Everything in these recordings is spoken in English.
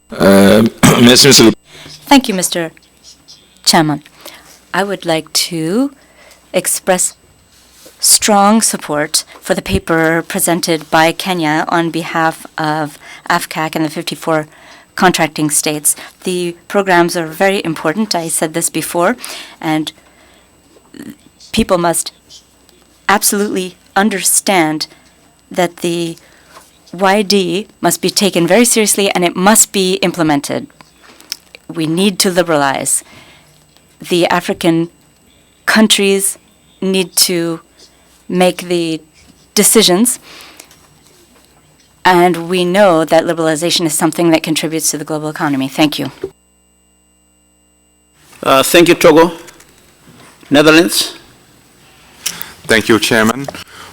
Thank you, Mr. Chairman. I would like to express strong support for the paper presented by Kenya on behalf of AFCAC and the 54 contracting states. The programs are very important. I said this before, and people must absolutely understand that the YD must be taken very seriously and it must be implemented. We need to liberalize. The African countries need to make the decisions, and we know that liberalization is something that contributes to the global economy. Thank you. Thank you, Togo. Netherlands. Thank you, Chairman.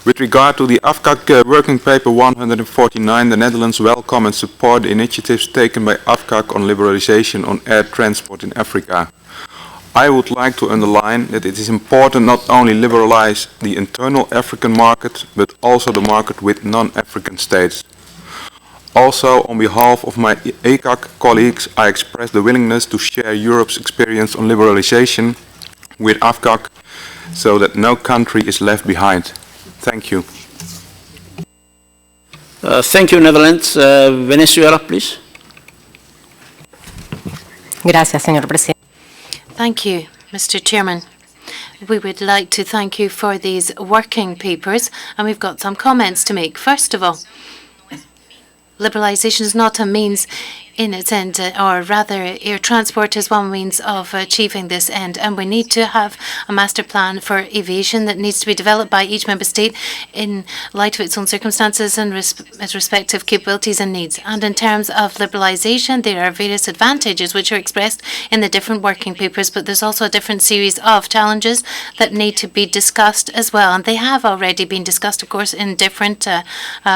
With regard to the AFCAC Working Paper 149, the Netherlands welcome and support the initiatives taken by AFCAC on liberalization on air transport in Africa. I would like to underline that it is important not only liberalize the internal African market, but also the market with non-African states. Also, on behalf of my ACAC colleagues, I express the willingness to share Europe's experience on liberalization with AFCAC so that no country is left behind. Thank you. Thank you, Netherlands. Venezuela, please. Gracias, señor presidente. Thank you, Mr. Chairman. We would like to thank you for these working papers, and we've got some comments to make. First of all, liberalization is not a means in its end, or rather air transport is one means of achieving this end, and we need to have a master plan for aviation that needs to be developed by each member state in light of its own circumstances and its respective capabilities and needs. And in terms of liberalization, there are various advantages which are expressed in the different working papers, but there's also a different series of challenges that need to be discussed as well, and they have already been discussed, of course, in different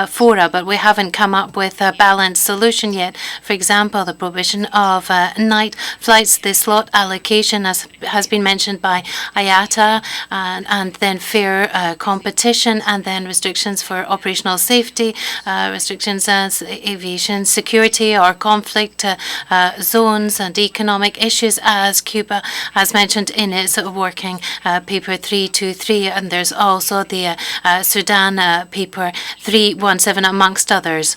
fora, but we haven't come up with a balanced solution yet. For example, the prohibition of night flights, the slot allocation, as has been mentioned by IATA, and then fair competition, and then restrictions for operational safety, restrictions as aviation security or conflict zones, and economic issues, as Cuba has mentioned in its working paper 323, and there's also the Sudan paper 317, amongst others.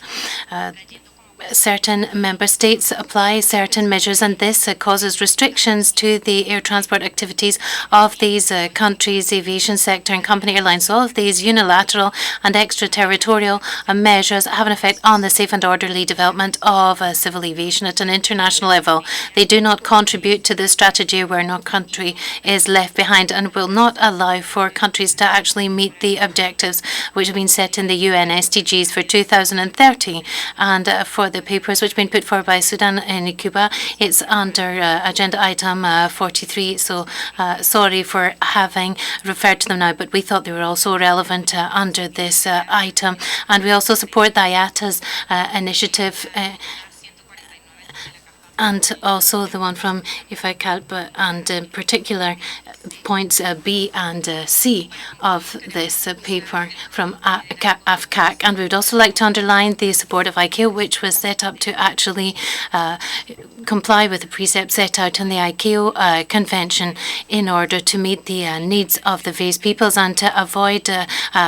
Certain member states apply certain measures, and this causes restrictions to the air transport activities of these countries' aviation sector and company airlines. So all of these unilateral and extraterritorial measures have an effect on the safe and orderly development of civil aviation at an international level. They do not contribute to the strategy where no country is left behind, and will not allow for countries to actually meet the objectives which have been set in the UN SDGs for 2030. And for the papers which have been put forward by Sudan and Cuba, it's under agenda item 43, so sorry for having referred to them now, but we thought they were also relevant under this item. And we also support the IATA's initiative and also the one from IFACALP, and in particular points B and C of this paper from AFCAC. And we would also like to underline the support of ICAO, which was set up to actually comply with the precepts set out in the ICAO Convention in order to meet the needs of the various peoples and to avoid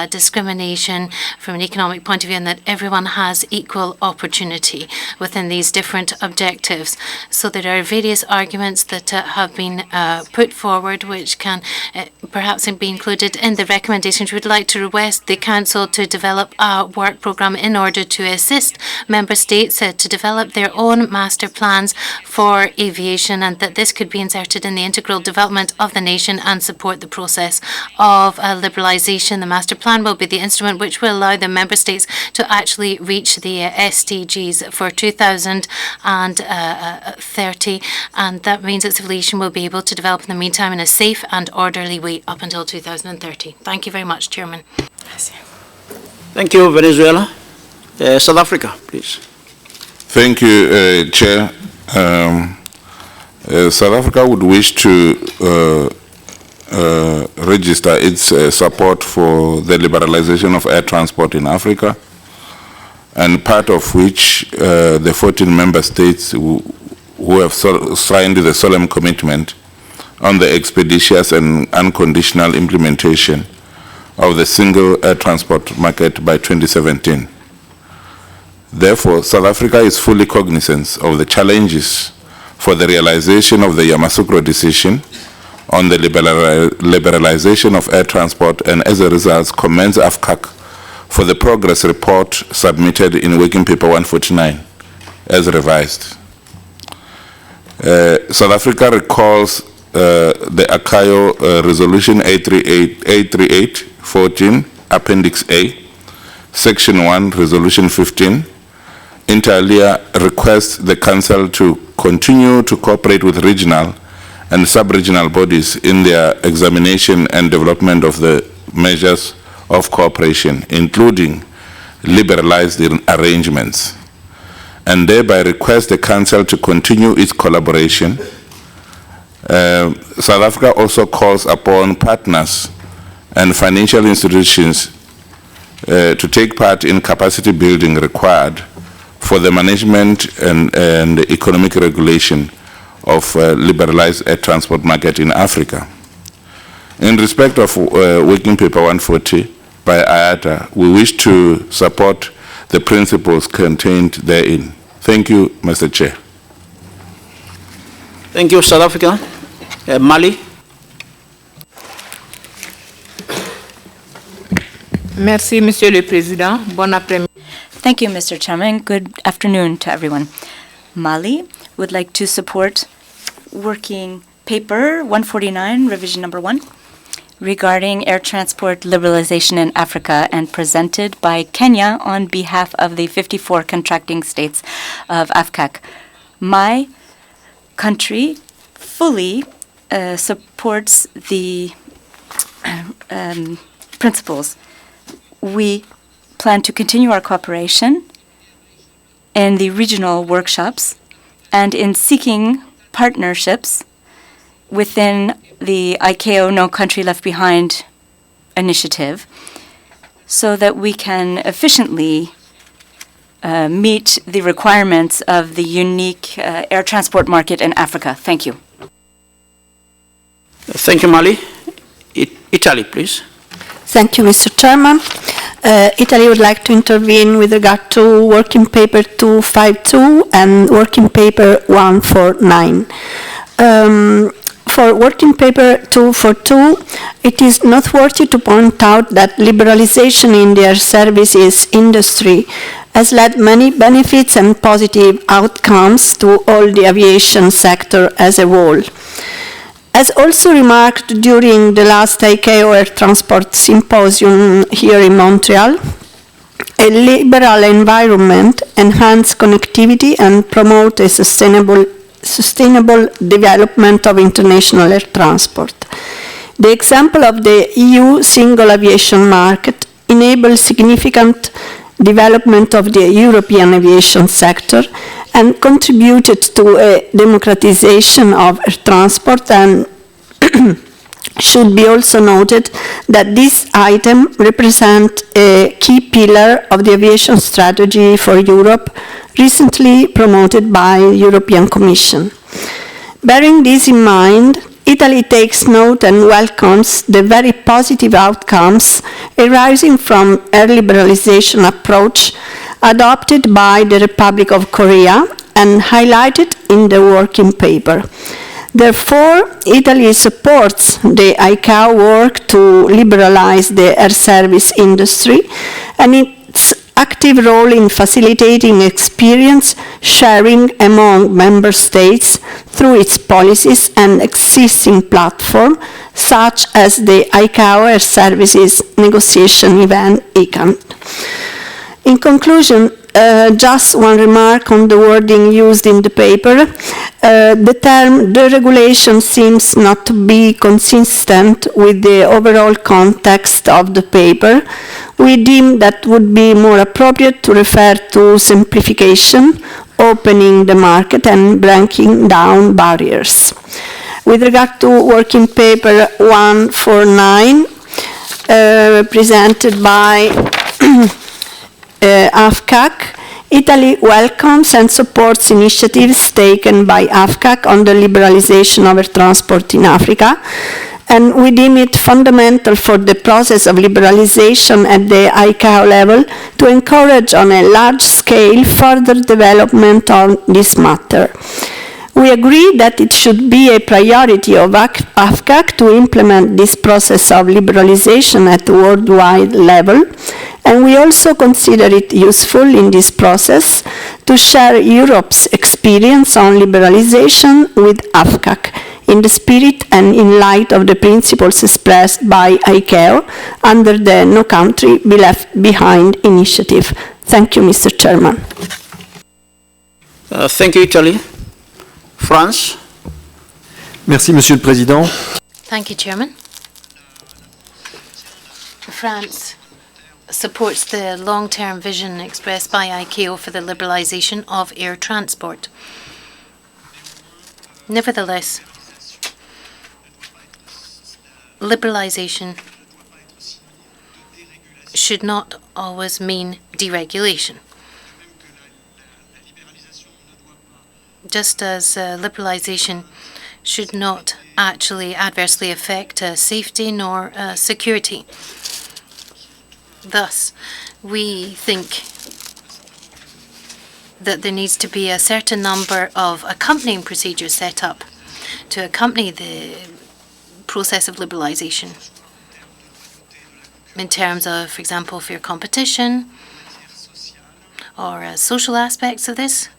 discrimination from an economic point of view, and that everyone has equal opportunity within these different objectives. So there are various arguments that have been put forward which can perhaps be included in the recommendations. We would like to request the Council to develop a work programme in order to assist Member States to develop their own master plans for aviation, and that this could be inserted in the integral development of the nation and support the process of liberalisation. The master plan will be the instrument which will allow the Member States to actually reach the SDGs for 2030, and that means that civilization will be able to develop in the meantime in a safe and orderly way up until 2030. Thank you very much, Chairman. Thank you, Venezuela. South Africa, please. Thank you, Chair. South Africa would wish to register its support for the liberalization of air transport in Africa. and part of which the 14 member states who have signed the solemn commitment on the expeditious and unconditional implementation of the single air transport market by 2017. Therefore, South Africa is fully cognizant of the challenges for the realization of the Yamoussoukro decision on the liberalization of air transport, and as a result commends AFCAC for the progress report submitted in Working Paper 149 as revised. South Africa recalls the ICAO Resolution 838-14, Appendix A, Section 1, Resolution 15, inter alia requests the Council to continue to cooperate with regional and sub-regional bodies in their examination and development of the measures of cooperation, including liberalized arrangements, and thereby request the Council to continue its collaboration. South Africa also calls upon partners and financial institutions to take part in capacity building required for the management and economic regulation of liberalized air transport market in Africa. In respect of Working Paper 140 by IATA, we wish to support the principles contained therein. Thank you, Mr. Chair. Thank you, South Africa. Mali. Merci, Monsieur le Président. Bon après-midi. Thank you, Mr. Chairman. Good afternoon to everyone. Mali would like to support Working Paper 149, revision number 1, regarding air transport liberalization in Africa, and presented by Kenya on behalf of the 54 contracting states of AFCAC. My country fully supports the principles. We plan to continue our cooperation in the regional workshops and in seeking partnerships within the ICAO No Country Left Behind initiative so that we can efficiently meet the requirements of the unique air transport market in Africa. Thank you. Thank you, Mali. Italy, please. Thank you, Mr. Chairman. Italy would like to intervene with regard to Working Paper 252 and Working Paper 149. For Working Paper 242, it is noteworthy to point out that liberalization in the air services industry has led many benefits and positive outcomes to all the aviation sector as a whole. As also remarked during the last ICAO Air Transport Symposium here in Montreal, a liberal environment enhances connectivity and promotes a sustainable development of international air transport. The example of the EU single aviation market enables significant development of the European aviation sector and contributed to a democratization of air transport, and should be also noted that this item represents a key pillar of the aviation strategy for Europe recently promoted by the European Commission. Bearing this in mind, Italy takes note and welcomes the very positive outcomes arising from air liberalization approach adopted by the Republic of Korea and highlighted in the Working Paper. Therefore, Italy supports the ICAO work to liberalize the air service industry and its active role in facilitating experience sharing among member states through its policies and existing platform, such as the ICAO Air Services Negotiation Event, ICANN. In conclusion, just one remark on the wording used in the paper. The term deregulation seems not to be consistent with the overall context of the paper. We deem that would be more appropriate to refer to simplification, opening the market, and breaking down barriers. With regard to Working Paper 149, presented by AFCAC, Italy welcomes and supports initiatives taken by AFCAC on the liberalization of air transport in Africa, and we deem it fundamental for the process of liberalization at the ICAO level to encourage on a large scale further development on this matter. We agree that it should be a priority of AFCAC to implement this process of liberalization at worldwide level, and we also consider it useful in this process to share Europe's experience on liberalization with AFCAC in the spirit and in light of the principles expressed by ICAO under the No Country Be Left Behind initiative. Thank you, Mr. Chairman. Thank you, Italy. France. Merci, Monsieur le Président. Thank you, Chairman. France supports the long-term vision expressed by ICAO for the liberalization of air transport. Nevertheless, liberalization should not always mean deregulation. Just as liberalization should not actually adversely affect safety nor security. Thus, we think that there needs to be a certain number of accompanying procedures set up to accompany the process of liberalization in terms of, for example, fair competition or social aspects of this,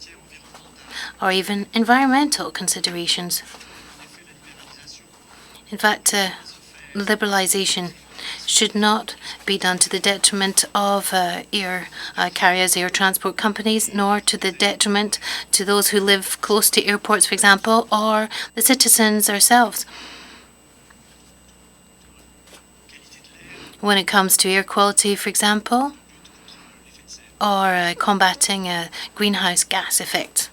or even environmental considerations. In fact, liberalization should not be done to the detriment of air carriers, air transport companies, nor to the detriment to those who live close to airports, for example, or the citizens ourselves. When it comes to air quality, for example, or combating greenhouse gas effects.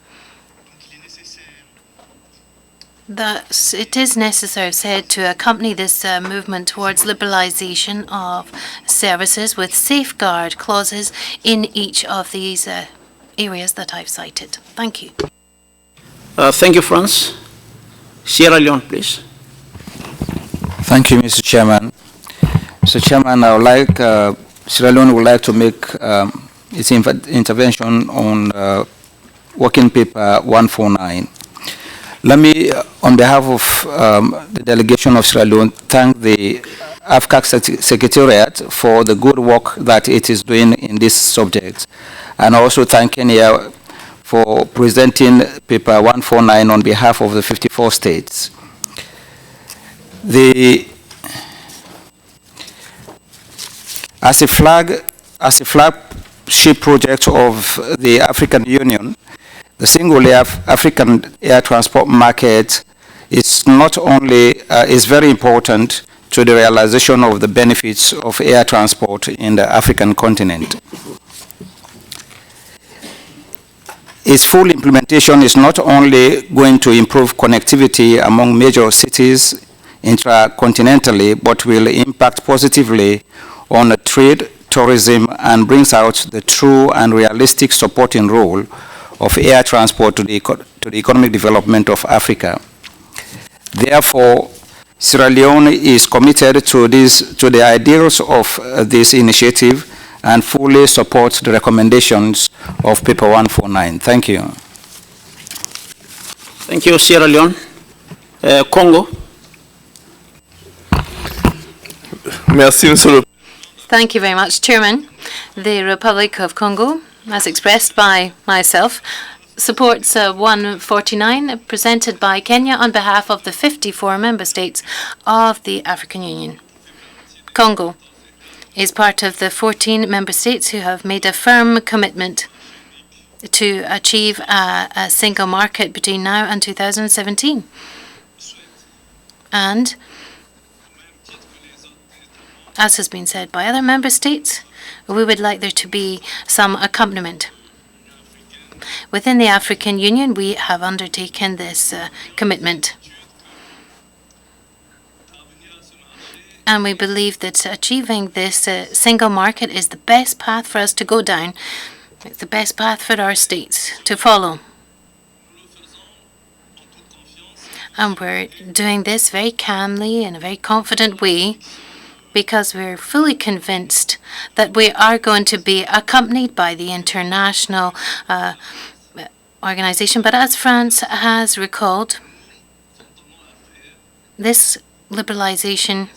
Thus, it is necessary, I've said, to accompany this movement towards liberalization of services with safeguard clauses in each of these areas that I've cited. Thank you. Thank you, France. Sierra Leone, please. Thank you, Mr. Chairman. Mr. Chairman, I would like, Sierra Leone would like to make its intervention on Working Paper 149. Let me, on behalf of the delegation of Sierra Leone, thank the AFCAC Secretariat for the good work that it is doing in this subject, and also thank Kenya for presenting paper 149 on behalf of the 54 states. As a flagship project of the African Union, the single African air transport market is not only is very important to the realization of the benefits of air transport in the African continent. Its full implementation is not only going to improve connectivity among major cities intracontinentally, but will impact positively on trade, tourism, and brings out the true and realistic supporting role of air transport to the economic development of Africa. Therefore, Sierra Leone is committed to the ideals of this initiative and fully supports the recommendations of paper 149. Thank you. Thank you, Sierra Leone. Congo. Merci, Monsieur le Thank you very much, Chairman. The Republic of Congo, as expressed by myself, supports 149 presented by Kenya on behalf of the 54 member states of the African Union. Congo is part of the 14 member states who have made a firm commitment to achieve a single market between now and 2017. And as has been said by other member states, we would like there to be some accompaniment. Within the African Union, we have undertaken this commitment. And we believe that achieving this single market is the best path for us to go down. It's the best path for our states to follow. And we're doing this very calmly in a very confident way because we're fully convinced that we are going to be accompanied by the international organization. But as France has recalled, this liberalization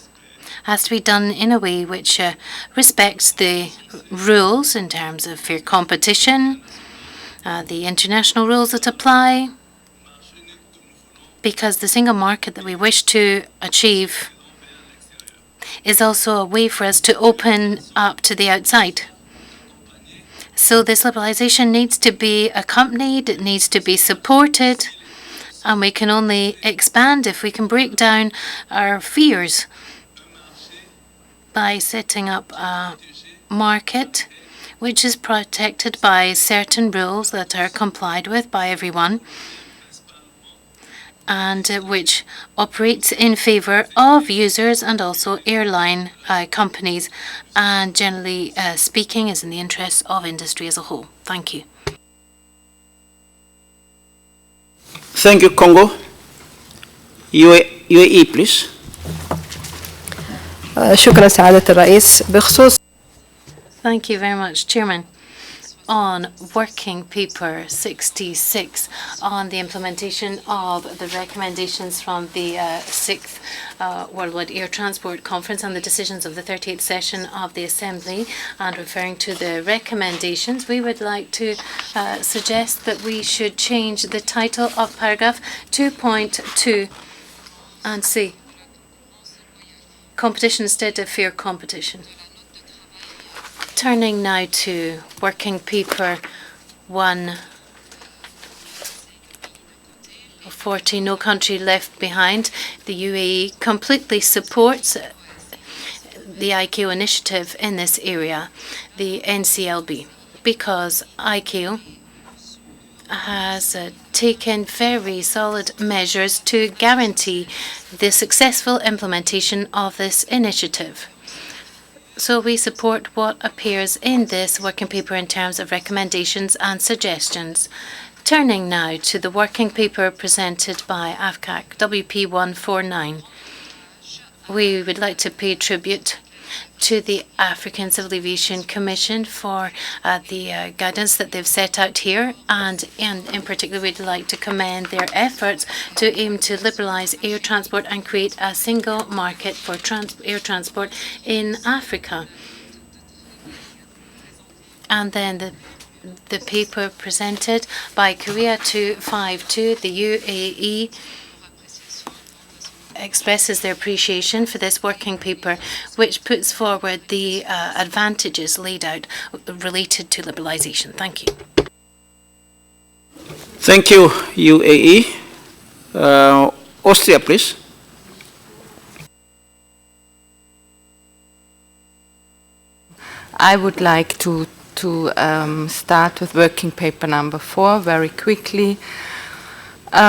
has to be done in a way which respects the rules in terms of fair competition, the international rules that apply, because the single market that we wish to achieve is also a way for us to open up to the outside. So this liberalization needs to be accompanied, it needs to be supported, and we can only expand if we can break down our fears by setting up a market which is protected by certain rules that are complied with by everyone, and which operates in favor of users and also airline companies, and generally speaking is in the interests of industry as a whole. Thank you. Thank you, Congo. UAE, please. شكرا سعادة الرئيس. بخصوص Thank you very much, Chairman. On working paper 66 on the implementation of the recommendations from the 6th Worldwide Air Transport Conference and the decisions of the 38th session of the Assembly, and referring to the recommendations, we would like to suggest that we should change the title of paragraph 2.2 and say competition instead of fair competition. Turning now to working paper 140, No Country Left Behind. The UAE completely supports the ICAO initiative in this area, the NCLB, because ICAO has taken very solid measures to guarantee the successful implementation of this initiative. So we support what appears in this working paper in terms of recommendations and suggestions. Turning now to the working paper presented by AFCAC, WP 149. We would like to pay tribute to the African Civil Aviation Commission for the guidance that they've set out here, and in particular we'd like to commend their efforts to aim to liberalize air transport and create a single market for air transport in Africa. And then the paper presented by Korea 252, the UAE expresses their appreciation for this working paper, which puts forward the advantages laid out related to liberalization. Thank you. Thank you, UAE. Austria, please. I would like to start with working paper number 4 very quickly. We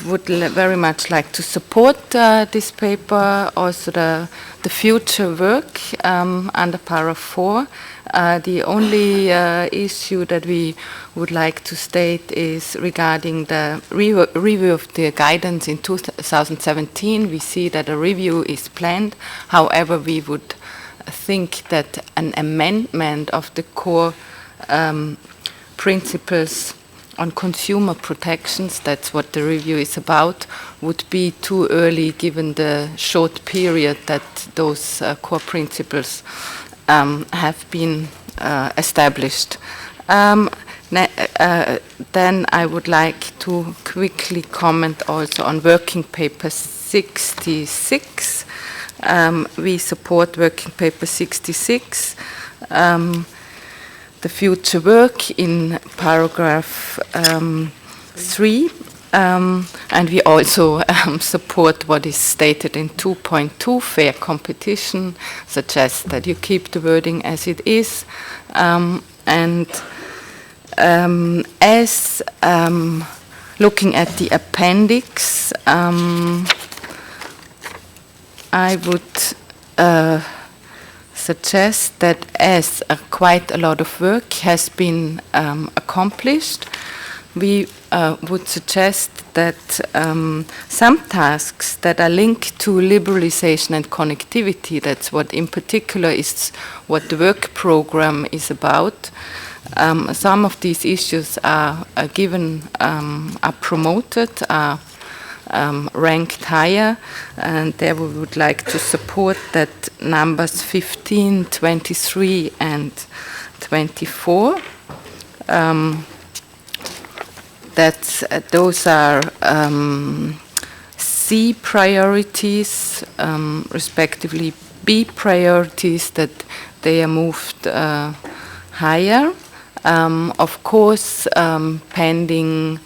would very much like to support this paper, also the future work under paragraph 4. The only issue that we would like to state is regarding the review of the guidance in 2017. We see that a review is planned. However, we would think that an amendment of the core principles on consumer protections, that's what the review is about, would be too early given the short period that those core principles have been established. Then I would like to quickly comment also on working paper 66. We support working paper 66. The future work in paragraph 3, and we also support what is stated in 2.2, fair competition, suggest that you keep the wording as it is, and as looking at the appendix, I would suggest that as quite a lot of work has been accomplished, we would suggest that some tasks that are linked to liberalization and connectivity, that's what in particular is what the work program is about, some of these issues are given, are promoted, are ranked higher, and there we would like to support that numbers 15, 23, and 24. Those are C priorities, respectively B priorities, that they are moved higher. Of course, pending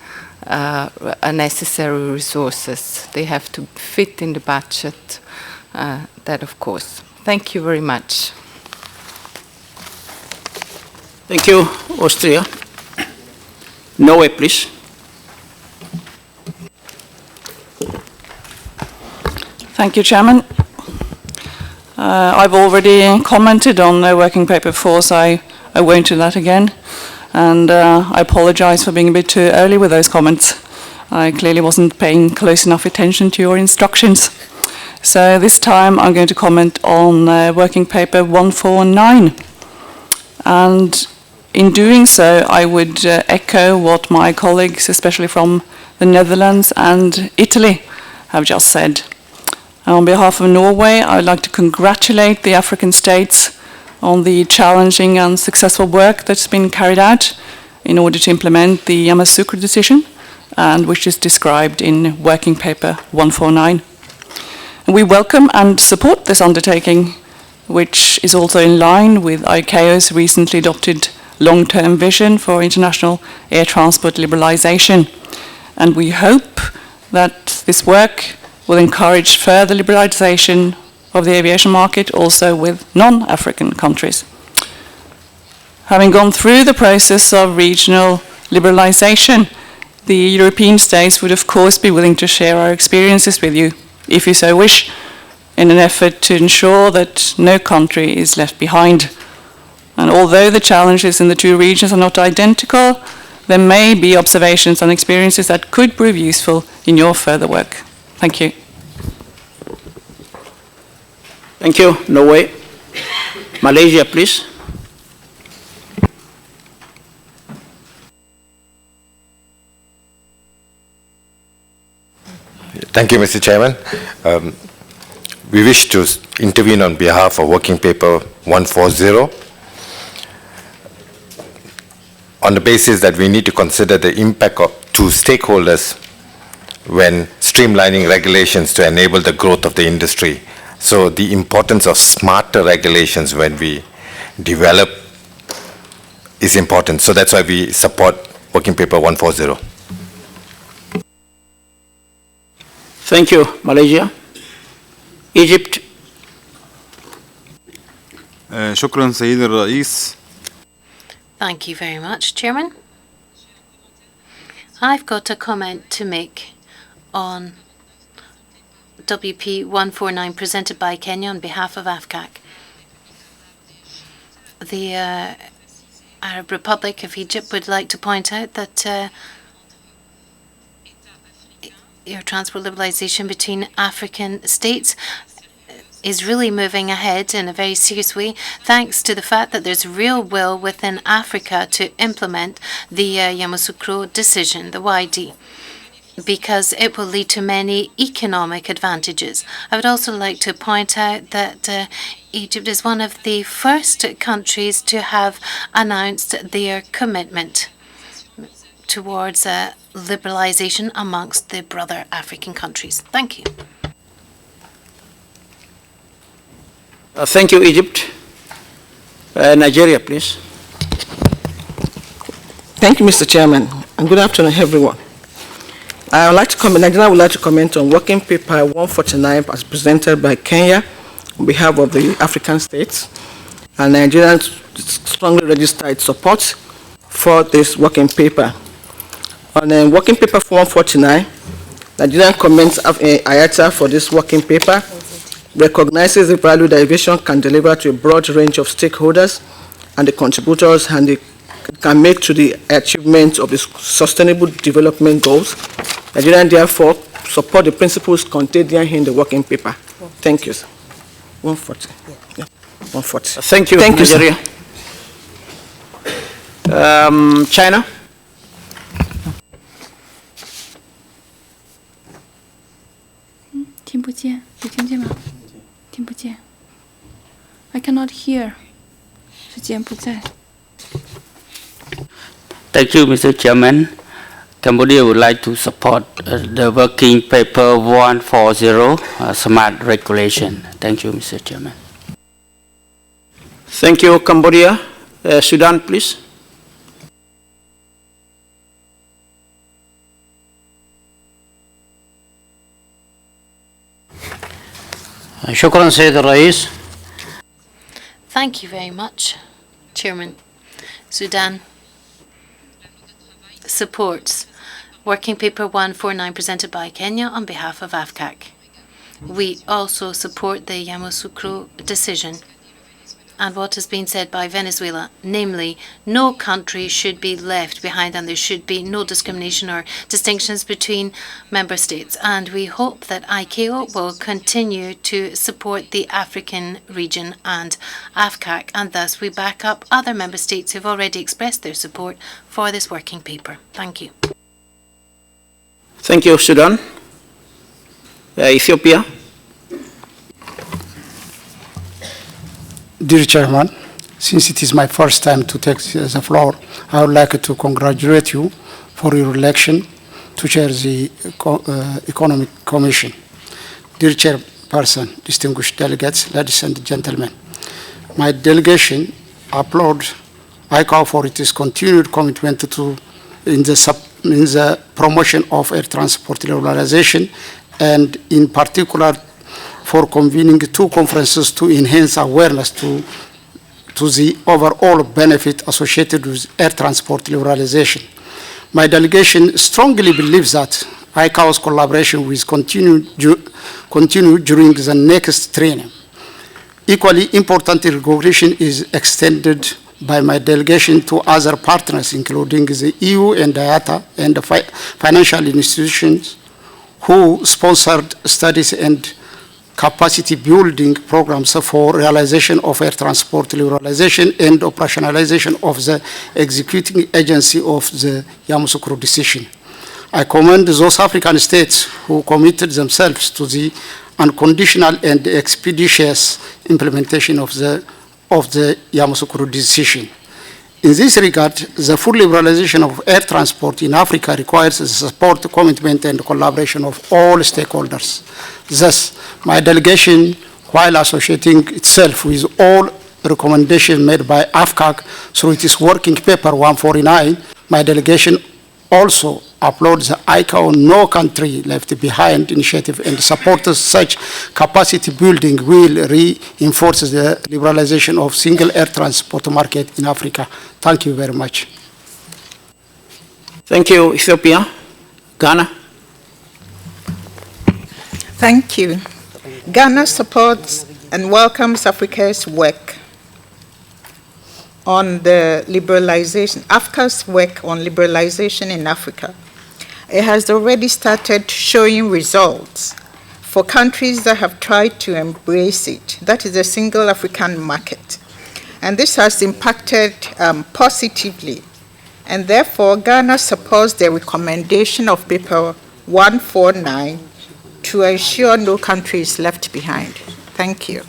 necessary resources. They have to fit in the budget, that of course. Thank you very much. Thank you, Austria. Noe, please. Thank you, Chairman. I've already commented on Working Paper 4, so I won't do that again. And I apologize for being a bit too early with those comments. I clearly wasn't paying close enough attention to your instructions. So this time I'm going to comment on Working Paper 149. And in doing so, I would echo what my colleagues, especially from the Netherlands and Italy, have just said. On behalf of Norway, I would like to congratulate the African states on the challenging and successful work that's been carried out in order to implement the Yamoussoukro decision, and which is described in Working Paper 149. And we welcome and support this undertaking, which is also in line with ICAO's recently adopted long-term vision for international air transport liberalization. And we hope that this work will encourage further liberalization of the aviation market also with non-African countries. Having gone through the process of regional liberalization, the European states would of course be willing to share our experiences with you, if you so wish, in an effort to ensure that no country is left behind. And although the challenges in the two regions are not identical, there may be observations and experiences that could prove useful in your further work. Thank you. Thank you, Norway. Malaysia, please. Thank you, Mr. Chairman. We wish to intervene on behalf of Working Paper 140 on the basis that we need to consider the impact to stakeholders when streamlining regulations to enable the growth of the industry. So the importance of smarter regulations when we develop is important. So that's why we support Working Paper 140. Thank you, Malaysia. Egypt. شكرا سيد الرئيس. Thank you very much, Chairman. I've got a comment to make on WP 149 presented by Kenya on behalf of AFCAC. The Arab Republic of Egypt would like to point out that air transport liberalization between African states is really moving ahead in a very serious way, thanks to the fact that there's real will within Africa to implement the Yamoussoukro decision, the YD, because it will lead to many economic advantages. I would also like to point out that Egypt is one of the first countries to have announced their commitment towards liberalization amongst the brother African countries. Thank you. Thank you, Egypt. Nigeria, please. Thank you, Mr. Chairman, and good afternoon, everyone. I would like to comment. Nigeria would like to comment on Working Paper 149 as presented by Kenya on behalf of the African states, and Nigeria strongly register its support for this working paper. On Working Paper 149, Nigeria comments IATA for this working paper recognizes the value that aviation can deliver to a broad range of stakeholders and the contributors and it can make to the achievement of the sustainable development goals. Nigeria therefore support the principles contained in the working paper. Thank you, sir. 140. Yeah. 140. Thank you, Thank you, sir. Nigeria. China. I cannot hear. Thank you, Mr. Chairman. Cambodia would like to support the working paper 140, smart regulation. Thank you, Mr. Chairman. Thank you, Cambodia. Sudan, please. شكرا سيد الرئيس. Thank you very much, Chairman. Sudan supports Working Paper 149 presented by Kenya on behalf of AFCAC. We also support the Yamoussoukro decision and what has been said by Venezuela, namely, no country should be left behind and there should be no discrimination or distinctions between member states. And we hope that ICAO will continue to support the African region and AFCAC, and thus we back up other member states who have already expressed their support for this working paper. Thank you. Thank you, Sudan. Ethiopia. Dear Chairman, since it is my first time to take the floor, I would like to congratulate you for your election to chair the Economic Commission. Dear Chairperson, distinguished delegates, ladies and gentlemen, my delegation applauds ICAO for its continued commitment in the promotion of air transport liberalization, and in particular for convening two conferences to enhance awareness to the overall benefit associated with air transport liberalization. My delegation strongly believes that ICAO's collaboration will continue during the next triennium. Equally important recognition is extended by my delegation to other partners, including the EU and IATA and the financial institutions who sponsored studies and capacity building programs for realization of air transport liberalization and operationalization of the executing agency of the Yamoussoukro decision. I commend those African states who committed themselves to the unconditional and expeditious implementation of the Yamoussoukro decision. In this regard, the full liberalization of air transport in Africa requires the support, commitment, and collaboration of all stakeholders. Thus, my delegation, while associating itself with all recommendations made by AFCAC through its working paper 149, my delegation also applauds the ICAO No Country Left Behind initiative and supports such capacity building will reinforce the liberalization of single air transport market in Africa. Thank you very much. Thank you, Ethiopia. Ghana. Thank you. Ghana supports and welcomes Africa's work on the liberalization, AFCA's work on liberalization in Africa. It has already started showing results for countries that have tried to embrace it. That is the single African market. And this has impacted positively. And therefore, Ghana supports the recommendation of paper 149 to ensure no country is left behind. Thank you.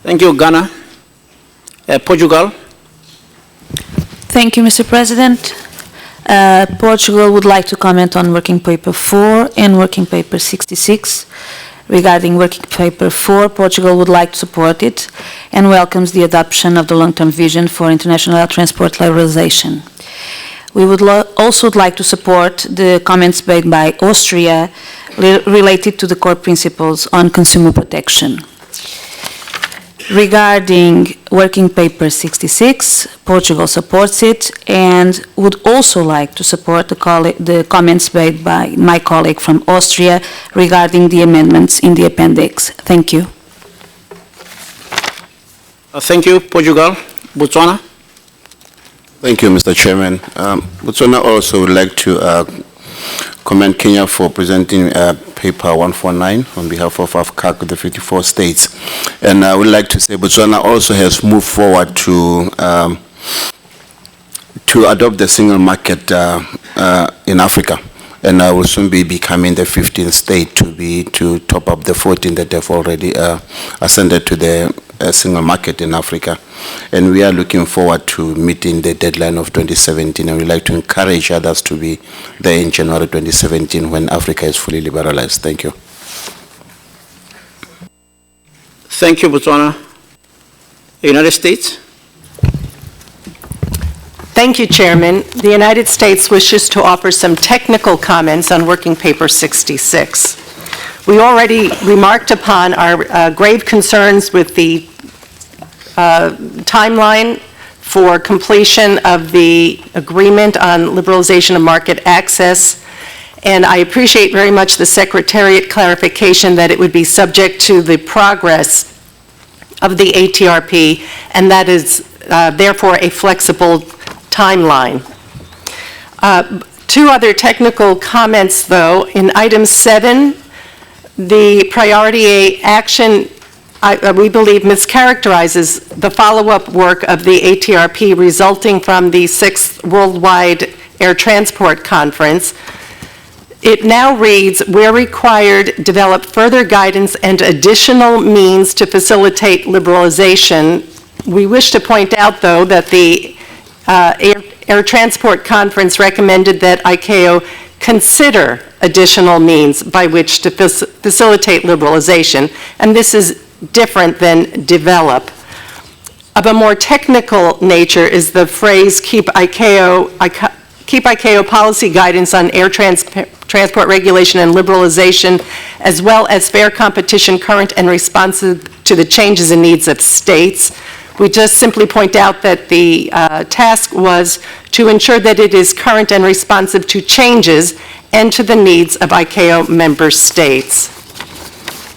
Thank you, Ghana. Portugal. Thank you, Mr. President. Portugal would like to comment on Working Paper 4 and Working Paper 66. Regarding Working Paper 4, Portugal would like to support it and welcomes the adoption of the long-term vision for international air transport liberalization. We would also like to support the comments made by Austria related to the core principles on consumer protection. Regarding Working Paper 66, Portugal supports it and would also like to support the comments made by my colleague from Austria regarding the amendments in the appendix. Thank you. Thank you. Portugal. Botswana. Thank you, Mr. Chairman. Botswana also would like to commend Kenya for presenting paper 149 on behalf of AFCAC, the 54 states. And I would like to say Botswana also has moved forward to adopt the single market in Africa. And will soon be becoming the 15th state to top up the 14 that have already ascended to the single market in Africa. And we are looking forward to meeting the deadline of 2017, and we'd like to encourage others to be there in January 2017 when Africa is fully liberalized. Thank you. Thank you, Botswana. United States. Thank you, Chairman. The United States wishes to offer some technical comments on Working Paper 66. We already remarked upon our grave concerns with the timeline for completion of the agreement on liberalization of market access, and I appreciate very much the Secretariat clarification that it would be subject to the progress of the ATRP, and that is therefore a flexible timeline. Two other technical comments, though. In item 7, the priority A action, we believe, mischaracterizes the follow-up work of the ATRP resulting from the 6th Worldwide Air Transport Conference. It now reads, where required, develop further guidance and additional means to facilitate liberalization. We wish to point out, though, that the Air Transport Conference recommended that ICAO consider additional means by which to facilitate liberalization, and this is different than develop. Of a more technical nature is the phrase keep ICAO policy guidance on air transport regulation and liberalization, as well as fair competition current and responsive to the changes and needs of states. We just simply point out that the task was to ensure that it is current and responsive to changes and to the needs of ICAO member states.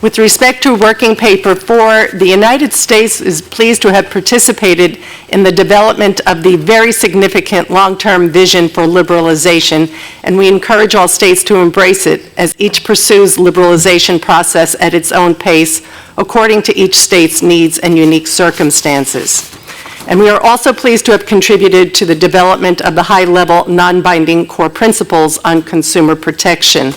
With respect to Working Paper 4, the United States is pleased to have participated in the development of the very significant long-term vision for liberalization, and we encourage all states to embrace it as each pursues liberalization process at its own pace according to each state's needs and unique circumstances. And we are also pleased to have contributed to the development of the high-level non-binding core principles on consumer protection.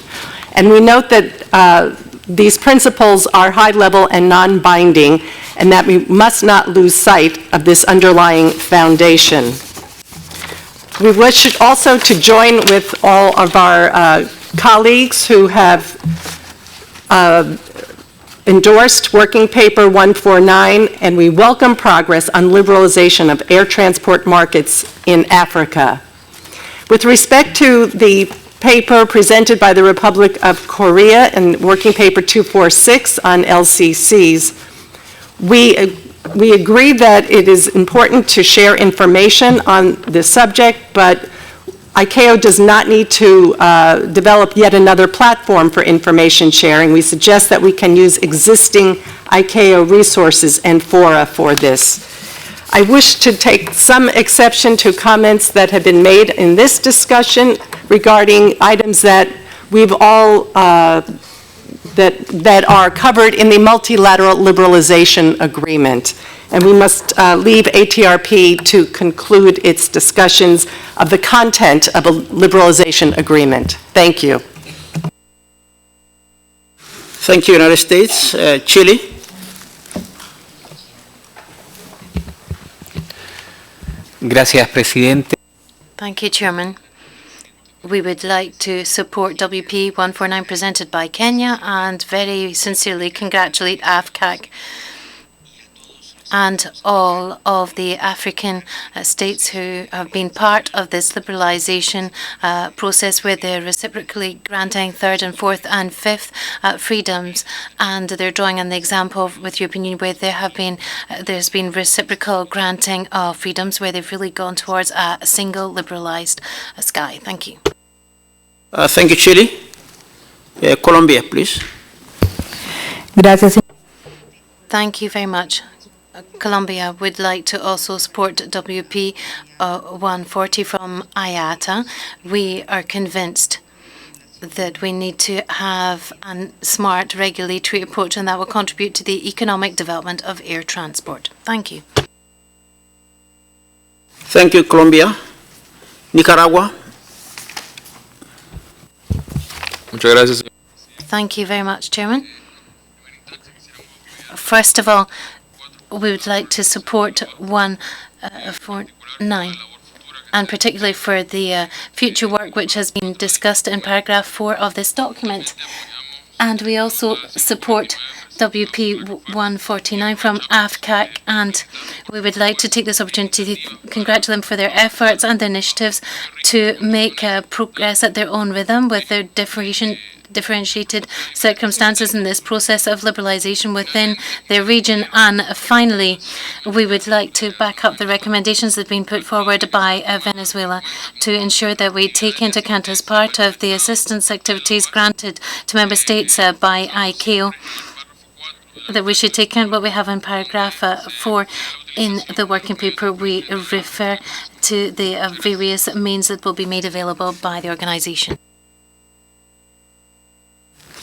And we note that these principles are high-level and non-binding, and that we must not lose sight of this underlying foundation. We wish also to join with all of our colleagues who have endorsed Working Paper 149, and we welcome progress on liberalization of air transport markets in Africa. With respect to the paper presented by the Republic of Korea and Working Paper 246 on LCCs, we agree that it is important to share information on this subject, but ICAO does not need to develop yet another platform for information sharing. We suggest that we can use existing ICAO resources and fora for this. I wish to take some exception to comments that have been made in this discussion regarding items that we've all that are covered in the multilateral liberalization agreement. And we must leave ATRP to conclude its discussions of the content of a liberalization agreement. Thank you. Thank you, United States. Chile. Gracias, Presidente. Thank you, Chairman. We would like to support WP 149 presented by Kenya and very sincerely congratulate AFCAC and all of the African states who have been part of this liberalisation process, where they're reciprocally granting third and fourth and fifth freedoms, and they're drawing on the example with European Union, where there's been reciprocal granting of freedoms, where they've really gone towards a single liberalised sky. Thank you. Thank you, Chile. Colombia, please. Gracias. Thank you very much. Colombia would like to also support WP 140 from IATA. We are convinced that we need to have a smart regulatory approach, and that will contribute to the economic development of air transport. Thank you. Thank you, Colombia. Nicaragua. Muchas gracias. Thank you very much, Chairman. First of all, we would like to support 149, and particularly for the future work which has been discussed in paragraph 4 of this document. And we also support WP 149 from AFCAC, and we would like to take this opportunity to congratulate them for their efforts and their initiatives to make progress at their own rhythm with their differentiated circumstances in this process of liberalisation within their region. And finally, we would like to back up the recommendations that have been put forward by Venezuela to ensure that we take into account, as part of the assistance activities granted to member states by ICAO, that we should take account what we have in paragraph 4 in the working paper. We refer to the various means that will be made available by the organisation.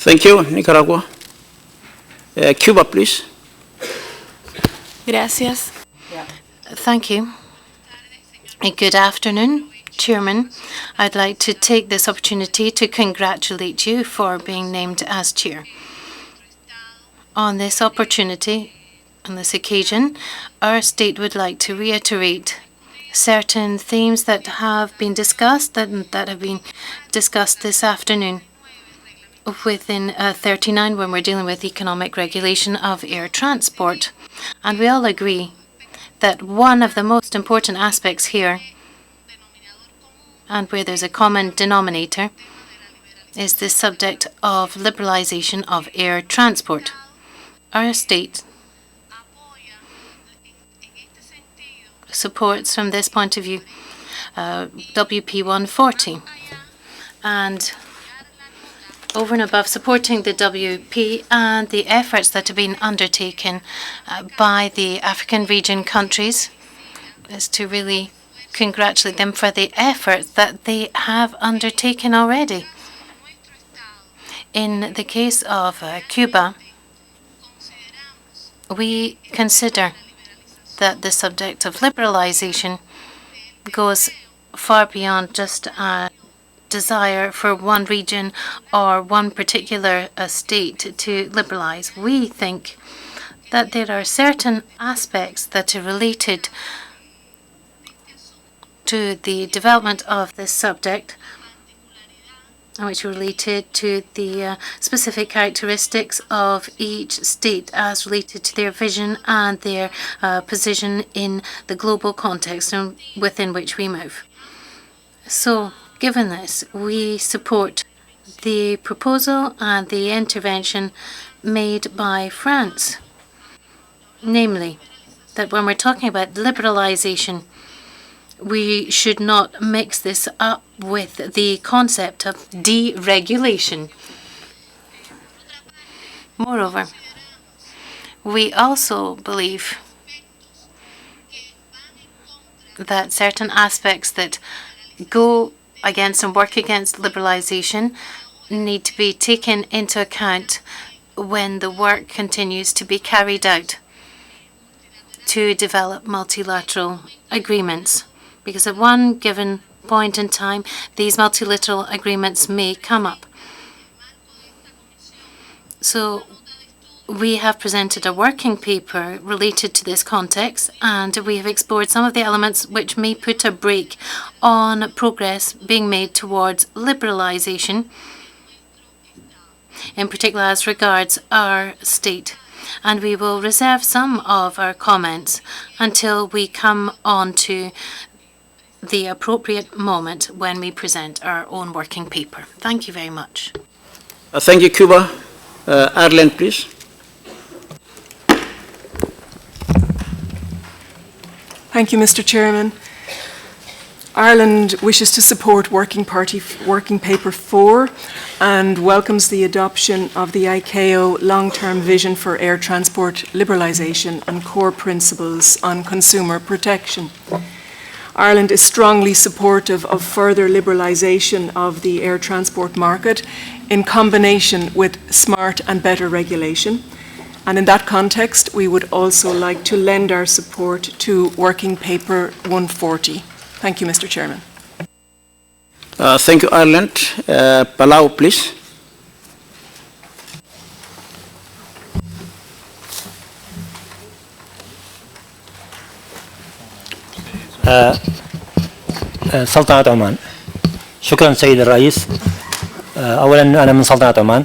Thank you, Nicaragua. Cuba, please. Gracias. Thank you. Good afternoon, Chairman. I'd like to take this opportunity to congratulate you for being named as Chair. On this opportunity, on this occasion, our state would like to reiterate certain themes that have been discussed, that have been discussed this afternoon within A39, when we're dealing with economic regulation of air transport. And we all agree that one of the most important aspects here, and where there's a common denominator, is the subject of liberalisation of air transport. Our state supports, from this point of view, WP 140. And over and above supporting the WP and the efforts that have been undertaken by the African region countries, is to really congratulate them for the efforts that they have undertaken already. In the case of Cuba, we consider that the subject of liberalisation goes far beyond just a desire for one region or one particular state to liberalise. We think that there are certain aspects that are related to the development of this subject, and which are related to the specific characteristics of each state as related to their vision and their position in the global context within which we move. So, given this, we support the proposal and the intervention made by France, namely that when we're talking about liberalisation, we should not mix this up with the concept of deregulation. Moreover, we also believe that certain aspects that go against and work against liberalisation need to be taken into account when the work continues to be carried out to develop multilateral agreements. Because at one given point in time, these multilateral agreements may come up. So we have presented a working paper related to this context, and we have explored some of the elements which may put a brake on progress being made towards liberalisation, in particular as regards our state. and we will reserve some of our comments until we come on to the appropriate moment when we present our own working paper. Thank you very much. Thank you, Cuba. Ireland, please. Thank you, Mr. Chairman. Ireland wishes to support Working Paper 4 and welcomes the adoption of the ICAO long-term vision for air transport liberalisation and core principles on consumer protection. Ireland is strongly supportive of further liberalisation of the air transport market in combination with smart and better regulation. And in that context, we would also like to lend our support to Working Paper 140. Thank you, Mr. Chairman. Thank you, Ireland. Palau, please. سلطنة عمان. شكرا سيد الرئيس. أولا أنا من سلطنة عمان.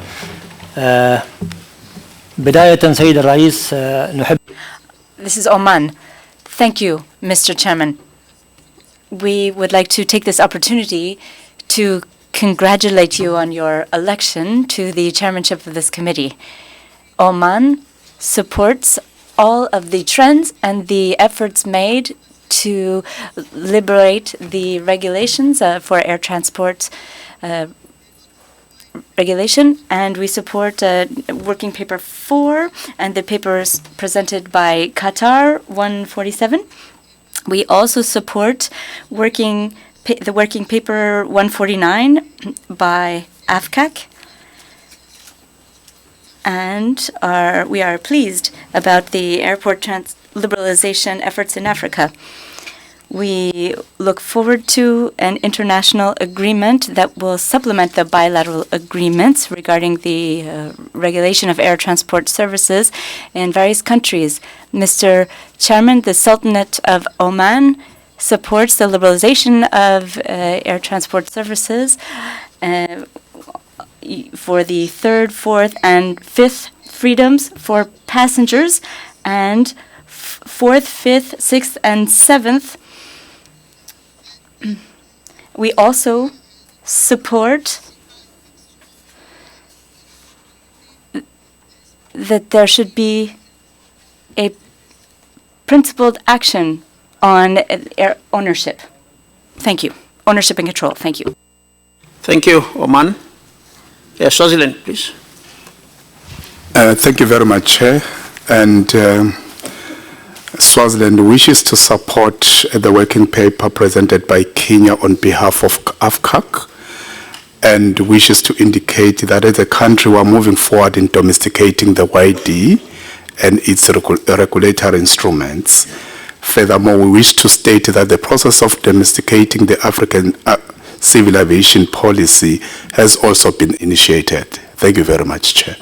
بداية سيد الرئيس نحب. This is Oman. Thank you, Mr. Chairman. We would like to take this opportunity to congratulate you on your election to the chairmanship of this committee. Oman supports all of the trends and the efforts made to liberate the regulations for air transport regulation, and we support Working Paper 4 and the papers presented by Qatar 147. We also support the Working Paper 149 by AFCAC, and we are pleased about the airport liberalization efforts in Africa. We look forward to an international agreement that will supplement the bilateral agreements regarding the regulation of air transport services in various countries. Mr. Chairman, the Sultanate of Oman supports the liberalization of air transport services for the third, fourth, and fifth freedoms for passengers, and fourth, fifth, sixth, and seventh. We also support that there should be a principled action on air ownership. Thank you. Ownership and control. Thank you. Thank you, Oman. Swaziland, please. Thank you very much, Chair. And Swaziland wishes to support the working paper presented by Kenya on behalf of AFCAC, and wishes to indicate that as a country we are moving forward in domesticating the YD and its regulatory instruments. Furthermore, we wish to state that the process of domesticating the African civil aviation policy has also been initiated. Thank you very much, Chair.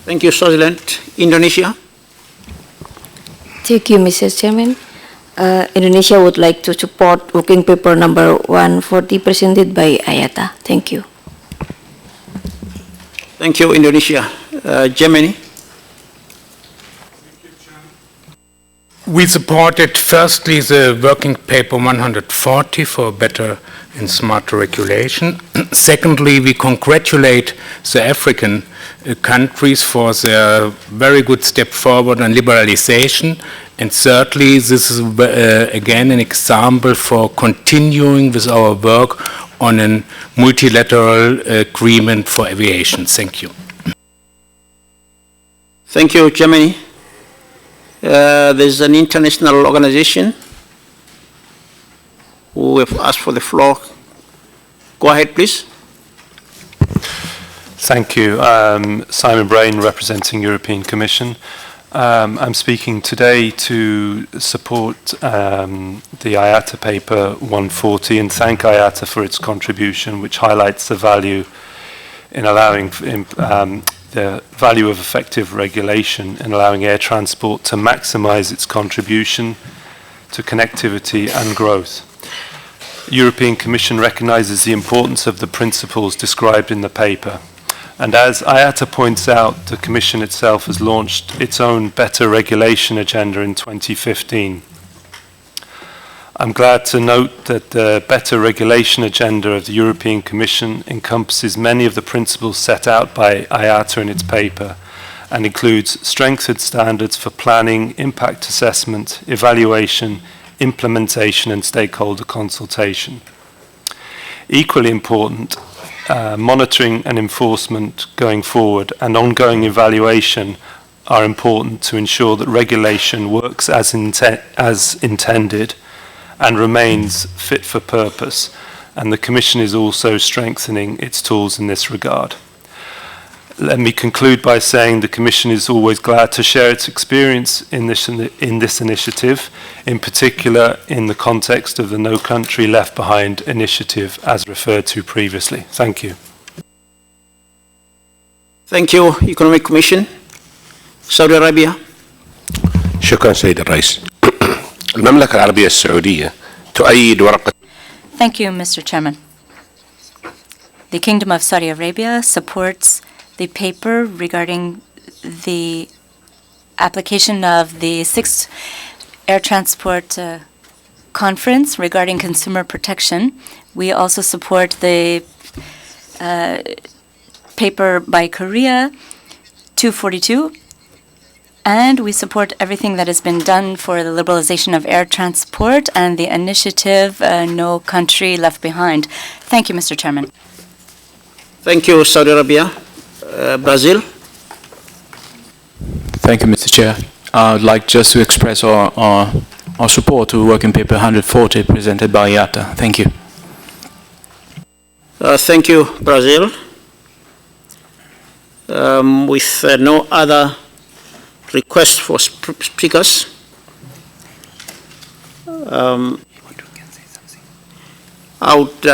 Thank you, Swaziland. Indonesia. Thank you, Mr. Chairman. Indonesia would like to support working paper number 140 presented by IATA. Thank you. Thank you, Indonesia. Germany. We supported firstly the working paper 140 for better and smarter regulation. Secondly, we congratulate the African countries for their very good step forward on liberalization. And thirdly, this is again an example for continuing with our work on a multilateral agreement for aviation. Thank you. Thank you, Germany. There's an international organization who have asked for the floor. Go ahead, please. Thank you. Simon Brain, representing European Commission. I'm speaking today to support the IATA paper 140 and thank IATA for its contribution, which highlights the value in allowing the value of effective regulation in allowing air transport to maximize its contribution to connectivity and growth. The European Commission recognizes the importance of the principles described in the paper. And as IATA points out, the Commission itself has launched its own better regulation agenda in 2015. I'm glad to note that the better regulation agenda of the European Commission encompasses many of the principles set out by IATA in its paper and includes strengthened standards for planning, impact assessment, evaluation, implementation and stakeholder consultation. Equally important, monitoring and enforcement going forward and ongoing evaluation are important to ensure that regulation works as intended and remains fit for purpose, and the Commission is also strengthening its tools in this regard. Let me conclude by saying the Commission is always glad to share its experience in this initiative, in particular in the context of the No Country Left Behind initiative as referred to previously. Thank you. Thank you, Economic Commission. Saudi Arabia. شكرا سيد الرئيس. المملكة العربية السعودية تؤيد ورقة. Thank you, Mr. Chairman. The Kingdom of Saudi Arabia supports the paper regarding the application of the 6th Air Transport Conference regarding consumer protection. We also support the paper by Korea 242, and we support everything that has been done for the liberalization of air transport and the initiative No Country Left Behind. Thank you, Mr. Chairman. Thank you, Saudi Arabia. Brazil. Thank you, Mr. Chair. I would like just to express our support to Working Paper 140 presented by IATA. Thank you. Thank you, Brazil. With no other requests for speakers, I would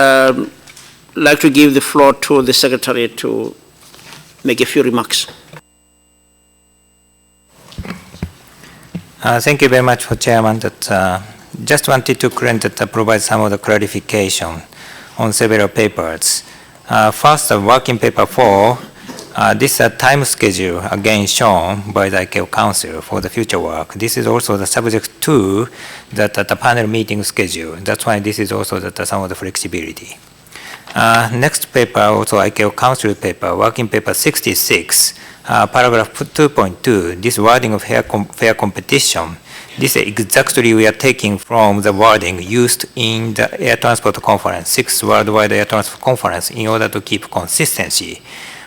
like to give the floor to the Secretary to make a few remarks. Thank you very much for Chairman. Just wanted to provide some of the clarification on several papers. First, Working Paper 4, this time schedule again shown by the ICAO Council for the future work. This is also the subject to the panel meeting schedule. That's why this is also some of the flexibility. Next paper, also ICAO Council paper, Working Paper 66, paragraph 2.2, this wording of fair competition. This is exactly we are taking from the wording used in the Air Transport Conference, 6th Worldwide Air Transport Conference, in order to keep consistency.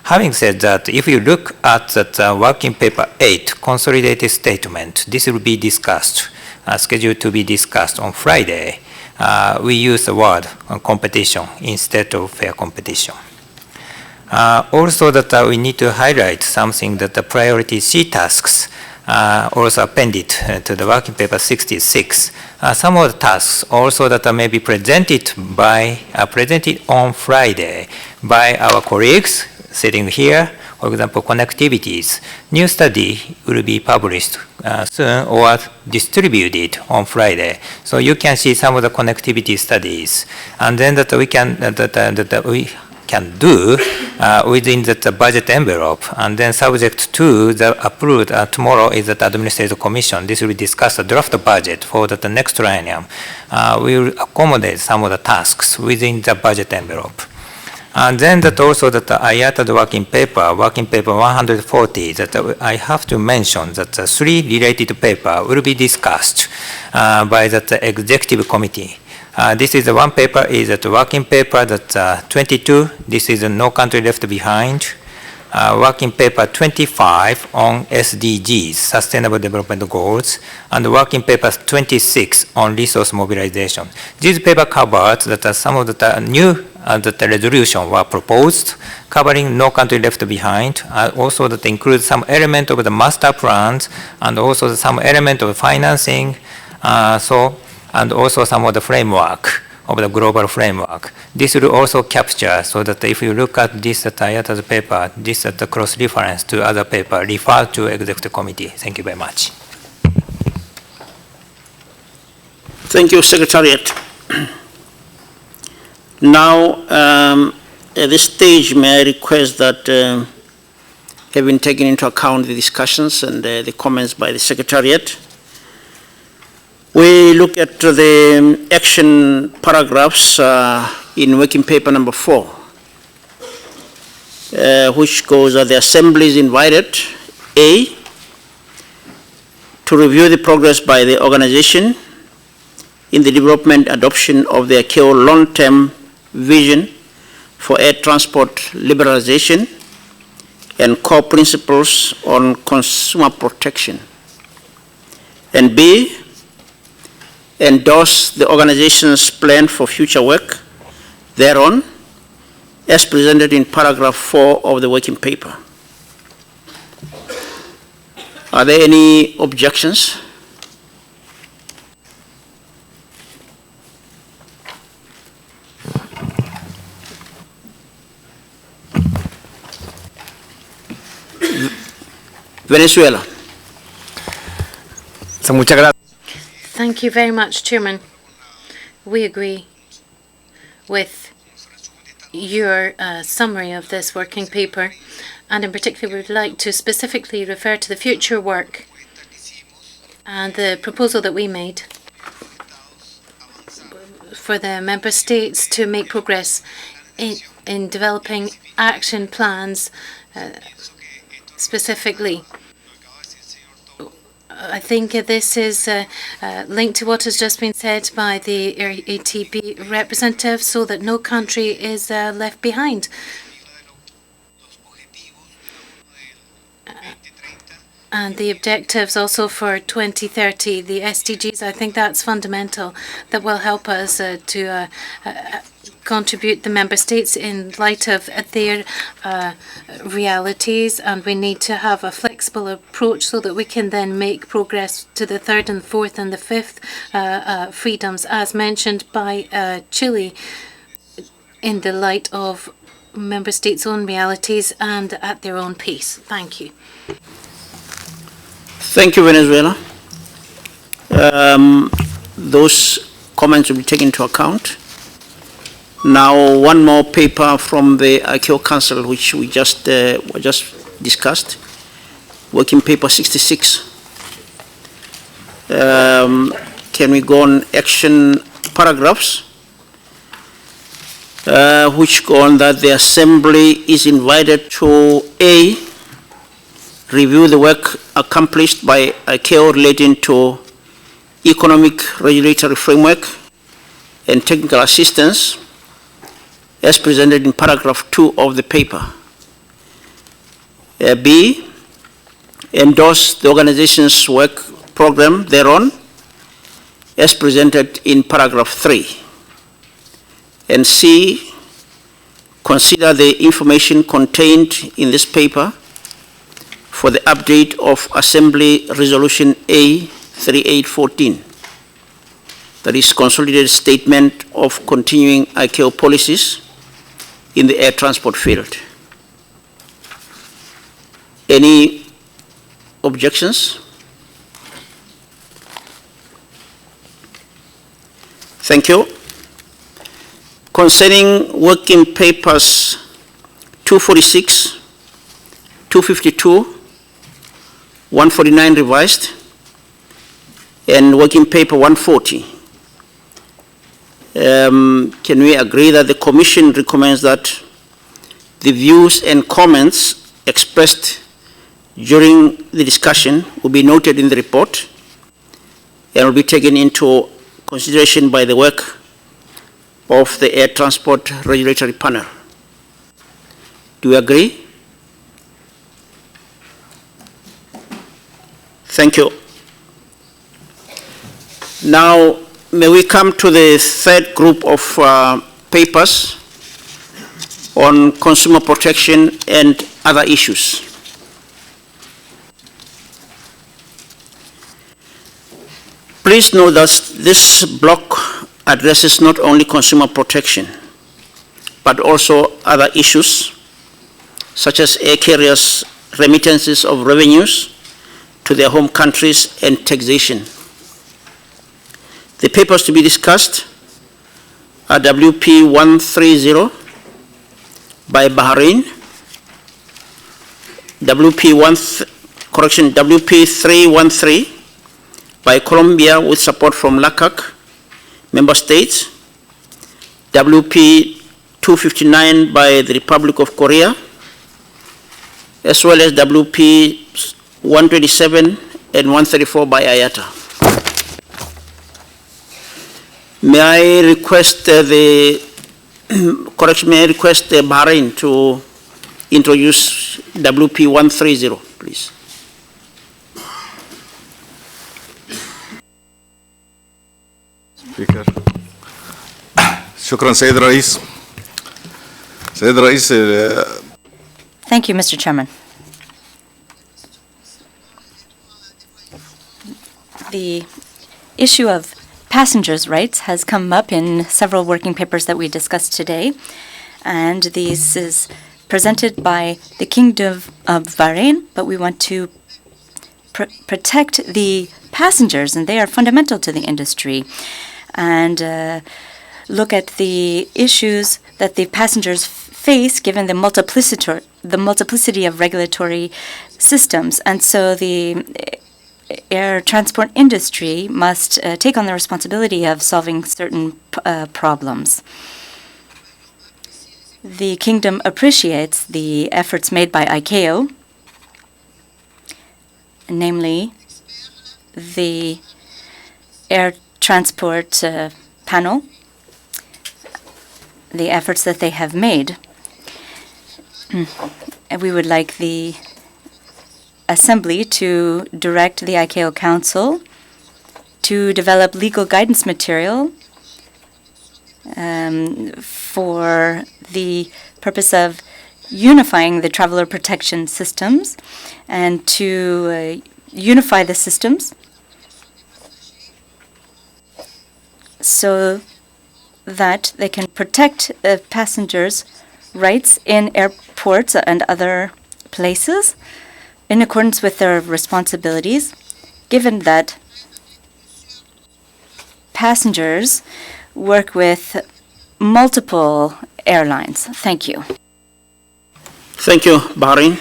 Having said that, if you look at the Working Paper 8, Consolidated Statement, this will be discussed, scheduled to be discussed on Friday. We use the word competition instead of fair competition. Also that we need to highlight something that the priority C tasks also appended to the Working Paper 66. Some of the tasks also that may be presented on Friday by our colleagues sitting here. For example, connectivities. New study will be published soon or distributed on Friday. So you can see some of the connectivity studies, and then that we can do within the budget envelope, and then subject to the approved tomorrow is the Administrative Commission. This will discuss the draft budget for the next triennium. We will accommodate some of the tasks within the budget envelope. And then that also that IATA Working Paper 140, that I have to mention that the 3 related paper will be discussed by the Executive Committee. This is the one paper is the Working Paper 22. This is No Country Left Behind. Working Paper 25 on SDGs, Sustainable Development Goals, and Working Paper 26 on resource mobilization. These paper covered that some of the new resolution were proposed, covering No Country Left Behind, also that includes some element of the master plans, and also some element of financing, and also some of the framework of the global framework. This will also capture so that if you look at this IATA's paper, this is the cross-reference to other paper, refer to Executive Committee. Thank you very much. Thank you, Secretariat. Now, At this stage, may I request that, having taken into account the discussions and the comments by the Secretariat, we look at the action paragraphs in working paper number 4, which goes that the Assembly is invited, A, to review the progress by the organization in the development adoption of the ICAO long-term vision for air transport liberalization and core principles on consumer protection. And B, endorse the organization's plan for future work thereon, as presented in paragraph 4 of the working paper. Are there any objections? Venezuela. Thank you very much, Chairman. We agree with your summary of this working paper, and in particular, we would like to specifically refer to the future work and the proposal that we made for the member states to make progress in developing action plans specifically. I think this is linked to what has just been said by the ATP representative, so that no country is left behind. And the objectives also for 2030, the SDGs, I think that's fundamental. That will help us to contribute the member states in light of their realities, and we need to have a flexible approach so that we can then make progress to the 3rd and 4th and the 5th freedoms, as mentioned by Chile, in the light of member states' own realities and at their own pace. Thank you. Thank you, Venezuela. Those comments will be taken into account. Now, one more paper from the ICAO Council, which we just discussed, working paper 66. Can we go on action paragraphs, which go on that the Assembly is invited to A, review the work accomplished by ICAO relating to economic regulatory framework and technical assistance, as presented in paragraph 2 of the paper. B, endorse the organization's work program thereon, as presented in paragraph 3. And C, consider the information contained in this paper for the update of Assembly Resolution A3814, that is consolidated statement of continuing ICAO policies in the air transport field. Any objections? Thank you. Concerning working papers 246, 252, 149 revised, and working paper 140. Can we agree that the Commission recommends that the views and comments expressed during the discussion will be noted in the report and will be taken into consideration by the work of the Air Transport Regulatory Panel? Do you agree? Thank you. Now, may we come to the third group of papers on consumer protection and other issues. Please note that this block addresses not only consumer protection, but also other issues, such as air carriers' remittances of revenues to their home countries and taxation. The papers to be discussed are WP 130, by Bahrain, WP313 by Colombia with support from LACAC member states, WP259 by the Republic of Korea, as well as WP127 and 134 by IATA. May I request Bahrain to introduce WP130, please. Speaker. شكرا سيد الرئيس. سيد الرئيس. Thank you, Mr. Chairman. The issue of passengers' rights has come up in several working papers that we discussed today, and this is presented by the Kingdom of Bahrain, but we want to protect the passengers, and they are fundamental to the industry, and look at the issues that the passengers face given the multiplicity of regulatory systems. And so the air transport industry must take on the responsibility of solving certain problems. The Kingdom appreciates the efforts made by ICAO, namely the air transport panel, the efforts that they have made. And we would like the Assembly to direct the ICAO Council to develop legal guidance material for the purpose of unifying the traveler protection systems and to unify the systems so that they can protect passengers' rights in airports and other places in accordance with their responsibilities, given that passengers work with multiple airlines. Thank you. Thank you, Bahrain.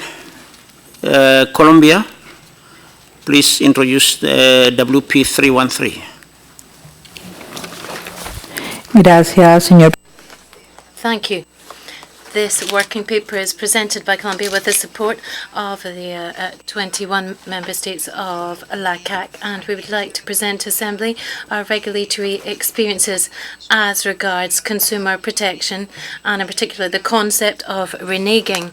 Colombia, please introduce the WP313. Gracias, señor. Thank you. This working paper is presented by Colombia with the support of the 21 member states of LACAC, and we would like to present to Assembly our regulatory experiences as regards consumer protection, and in particular the concept of reneging.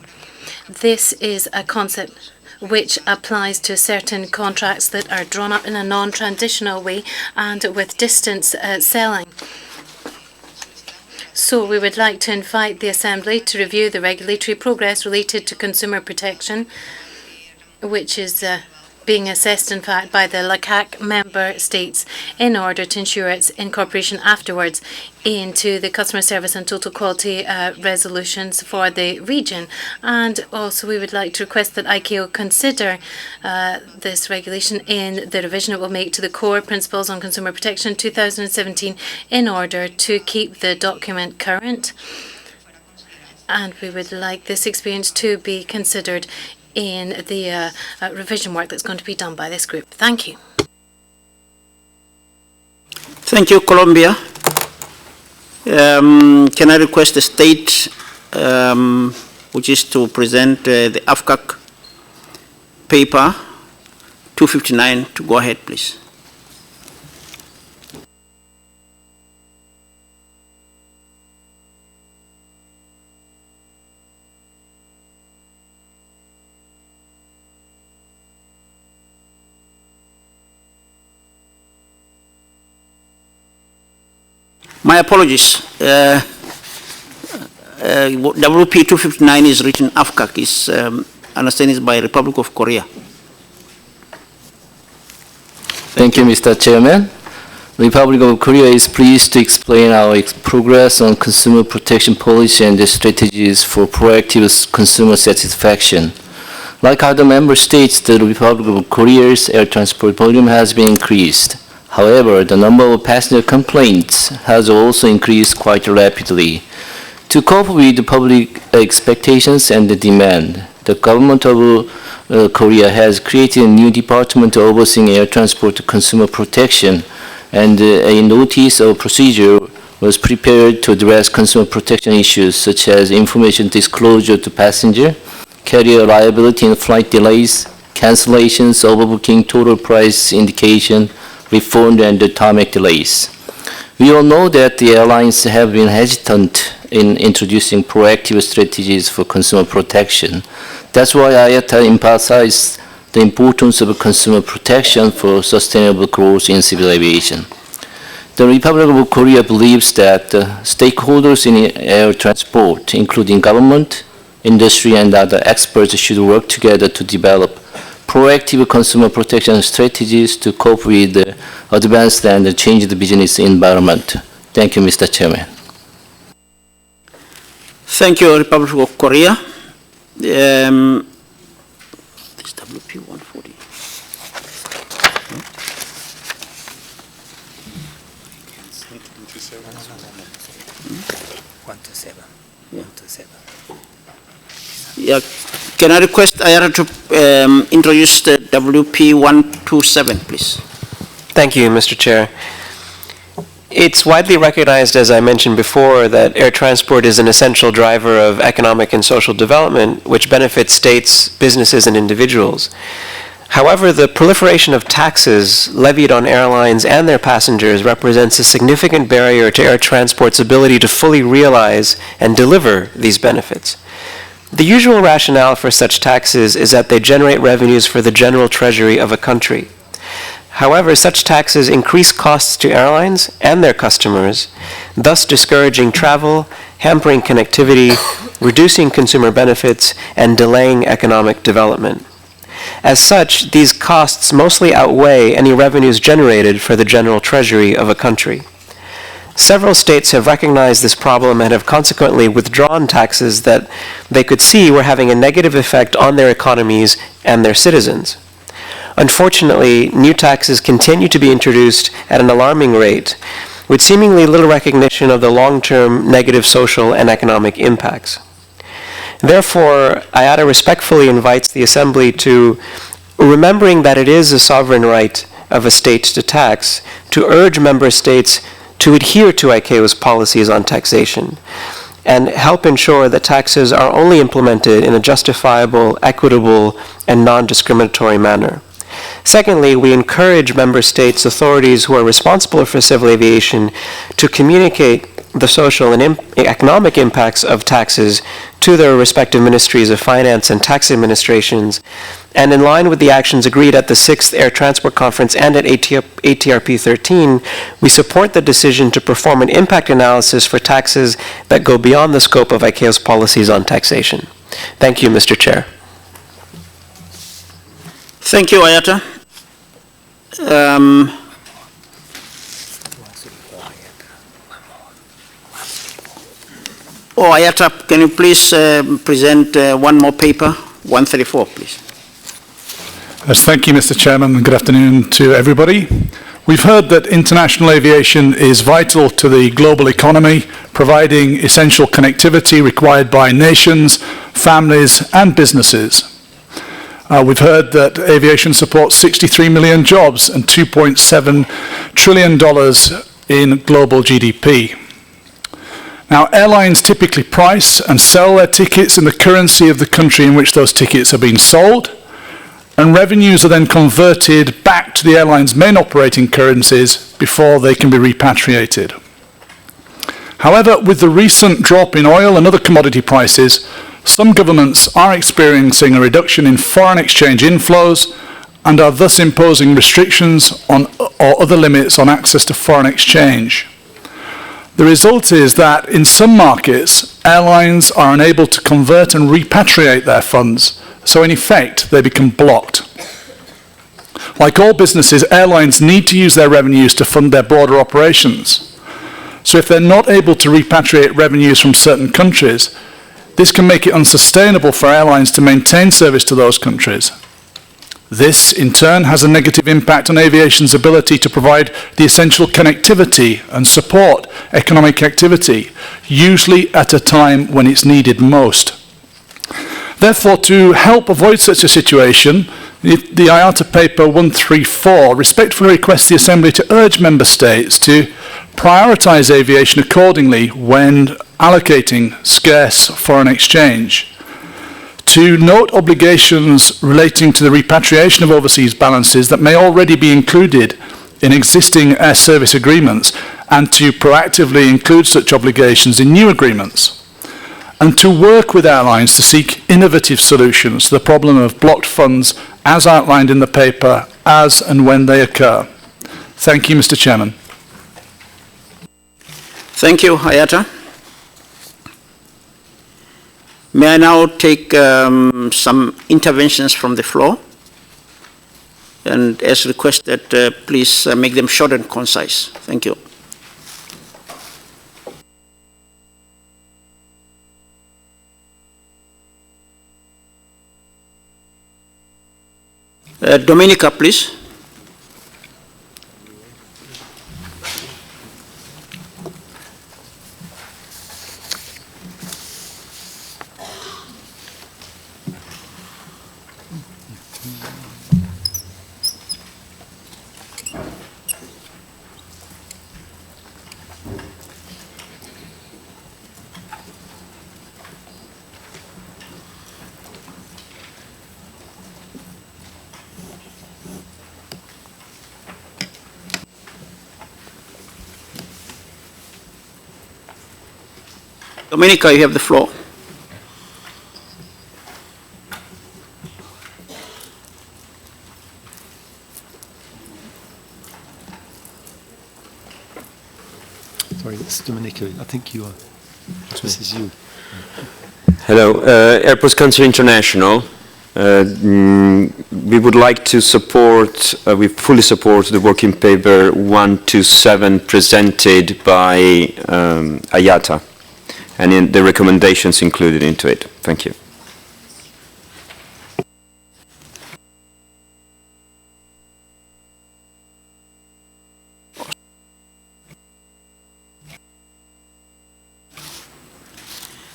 This is a concept which applies to certain contracts that are drawn up in a non-traditional way and with distance selling. So we would like to invite the Assembly to review the regulatory progress related to consumer protection, which is being assessed, in fact, by the LACAC member states in order to ensure its incorporation afterwards into the customer service and total quality resolutions for the region. And also we would like to request that ICAO consider this regulation in the revision it will make to the core principles on consumer protection 2017 in order to keep the document current. And we would like this experience to be considered in the revision work that's going to be done by this group. Thank you. Thank you, Colombia. Can I request the state which is to present the AFCAC paper 259 to go ahead, please? My apologies. WP 259 is written AFCAC. Is understand is by Republic of Korea. Thank you, Mr. Chairman. The Republic of Korea is pleased to explain our progress on consumer protection policy and the strategies for proactive consumer satisfaction. Like other member states, the Republic of Korea's air transport volume has been increased. However, the number of passenger complaints has also increased quite rapidly. To cope with the public expectations and the demand, the government of Korea has created a new department overseeing air transport consumer protection, and a notice of procedure was prepared to address consumer protection issues such as information disclosure to passenger, carrier liability in flight delays, cancellations, overbooking, total price indication, refund, and the tarmac delays. We all know that the airlines have been hesitant in introducing proactive strategies for consumer protection. That's why IATA emphasized the importance of consumer protection for sustainable growth in civil aviation. The Republic of Korea believes that stakeholders in air transport, including government, industry, and other experts, should work together to develop proactive consumer protection strategies to cope with the advanced and changed business environment. Thank you, Mr. Chairman. Thank you, Republic of Korea. This WP 140. Yeah. Can I request IATA to introduce the WP 127, please? Thank you, Mr. Chair. It's widely recognized, as I mentioned before, that air transport is an essential driver of economic and social development, which benefits states, businesses, and individuals. However, the proliferation of taxes levied on airlines and their passengers represents a significant barrier to air transport's ability to fully realize and deliver these benefits. The usual rationale for such taxes is that they generate revenues for the general treasury of a country. However, such taxes increase costs to airlines and their customers, thus discouraging travel, hampering connectivity, reducing consumer benefits, and delaying economic development. As such, these costs mostly outweigh any revenues generated for the general treasury of a country. Several states have recognized this problem and have consequently withdrawn taxes that they could see were having a negative effect on their economies and their citizens. Unfortunately, new taxes continue to be introduced at an alarming rate, with seemingly little recognition of the long-term negative social and economic impacts. Therefore, IATA respectfully invites the Assembly to, remembering that it is a sovereign right of a state to tax, to urge member states to adhere to ICAO's policies on taxation and help ensure that taxes are only implemented in a justifiable, equitable, and non-discriminatory manner. Secondly, we encourage member states' authorities who are responsible for civil aviation to communicate the social and economic impacts of taxes to their respective ministries of finance and tax administrations, and in line with the actions agreed at the 6th Air Transport Conference and at ATRP 13, we support the decision to perform an impact analysis for taxes that go beyond the scope of ICAO's policies on taxation. Thank you, Mr. Chair. Thank you, IATA. IATA, can you please present one more paper, 134, please? Yes, thank you, Mr. Chairman, and good afternoon to everybody. We've heard that international aviation is vital to the global economy, providing essential connectivity required by nations, families, and businesses. We've heard that aviation supports 63 million jobs and $2.7 trillion in global GDP. Now, airlines typically price and sell their tickets in the currency of the country in which those tickets are being sold, and revenues are then converted back to the airline's main operating currencies before they can be repatriated. However, with the recent drop in oil and other commodity prices, some governments are experiencing a reduction in foreign exchange inflows and are thus imposing restrictions on or other limits on access to foreign exchange. The result is that in some markets, airlines are unable to convert and repatriate their funds, so in effect, they become blocked. Like all businesses, airlines need to use their revenues to fund their broader operations. So if they're not able to repatriate revenues from certain countries, this can make it unsustainable for airlines to maintain service to those countries. This, in turn, has a negative impact on aviation's ability to provide the essential connectivity and support economic activity, usually at a time when it's needed most. Therefore, to help avoid such a situation, the IATA Paper 134 respectfully requests the Assembly to urge Member States to prioritise aviation accordingly when allocating scarce foreign exchange, to note obligations relating to the repatriation of overseas balances that may already be included in existing air service agreements, and to proactively include such obligations in new agreements, and to work with airlines to seek innovative solutions to the problem of blocked funds as outlined in the paper as and when they occur. Thank you, Mr. Chairman. Thank you, Hayata. May I now take some interventions from the floor? And as requested, please make them short and concise. Thank you. Dominica, please. Dominica, you have the floor. Sorry, it's Dominica. I think you are. This is you. Hello, Airports Council International. We would like to support, we fully support the working paper 127 presented by IATA and in the recommendations included into it. Thank you.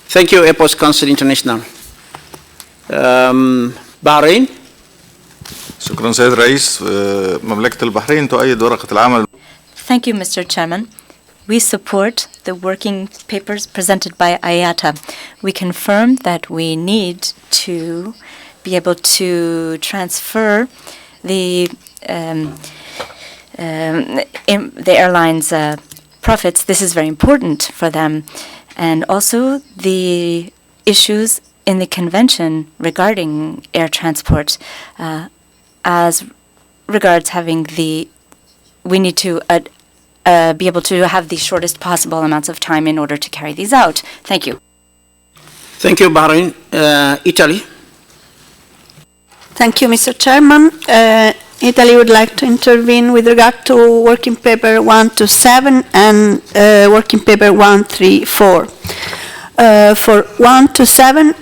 Thank you, Airports Council International. Bahrain. شكرا سيد الرئيس. مملكة البحرين تؤيد ورقة العمل. Thank you, Mr. Chairman. We support the working papers presented by IATA. We confirm that we need to be able to transfer the airline's profits. This is very important for them. And also the issues in the convention regarding air transport as regards having we need to be able to have the shortest possible amounts of time in order to carry these out. Thank you. Thank you, Bahrain. Italy. Thank you, Mr. Chairman. Italy would like to intervene with regard to working paper 127 and working paper 134. For 127,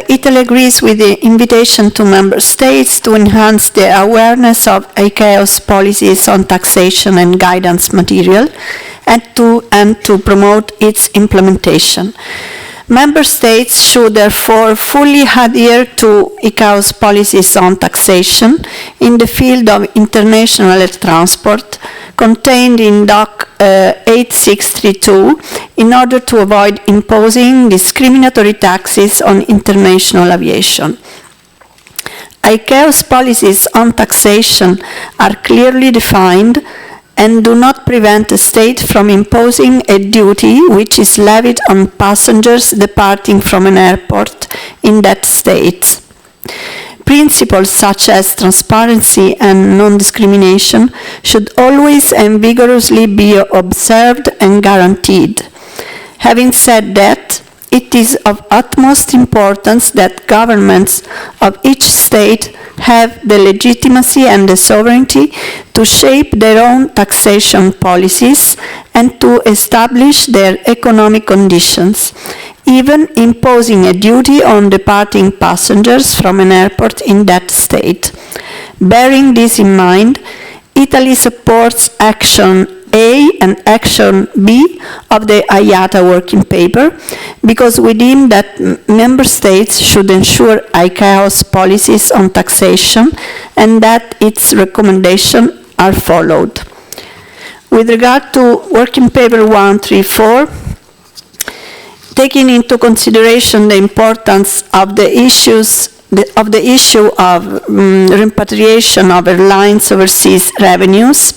Italy agrees with the invitation to member states to enhance the awareness of ICAO's policies on taxation and guidance material and to promote its implementation. Member states should therefore fully adhere to ICAO's policies on taxation in the field of international air transport contained in Doc 8632 in order to avoid imposing discriminatory taxes on international aviation. ICAO's policies on taxation are clearly defined and do not prevent a state from imposing a duty which is levied on passengers departing from an airport in that state. Principles such as transparency and non-discrimination should always and vigorously be observed and guaranteed. Having said that, it is of utmost importance that governments of each state have the legitimacy and the sovereignty to shape their own taxation policies and to establish their economic conditions. even imposing a duty on departing passengers from an airport in that state. Bearing this in mind, Italy supports Action A and Action B of the IATA working paper because we deem that member states should ensure ICAO's policies on taxation and that its recommendations are followed. With regard to working paper 134, taking into consideration the importance of the issue of repatriation of airlines' overseas revenues,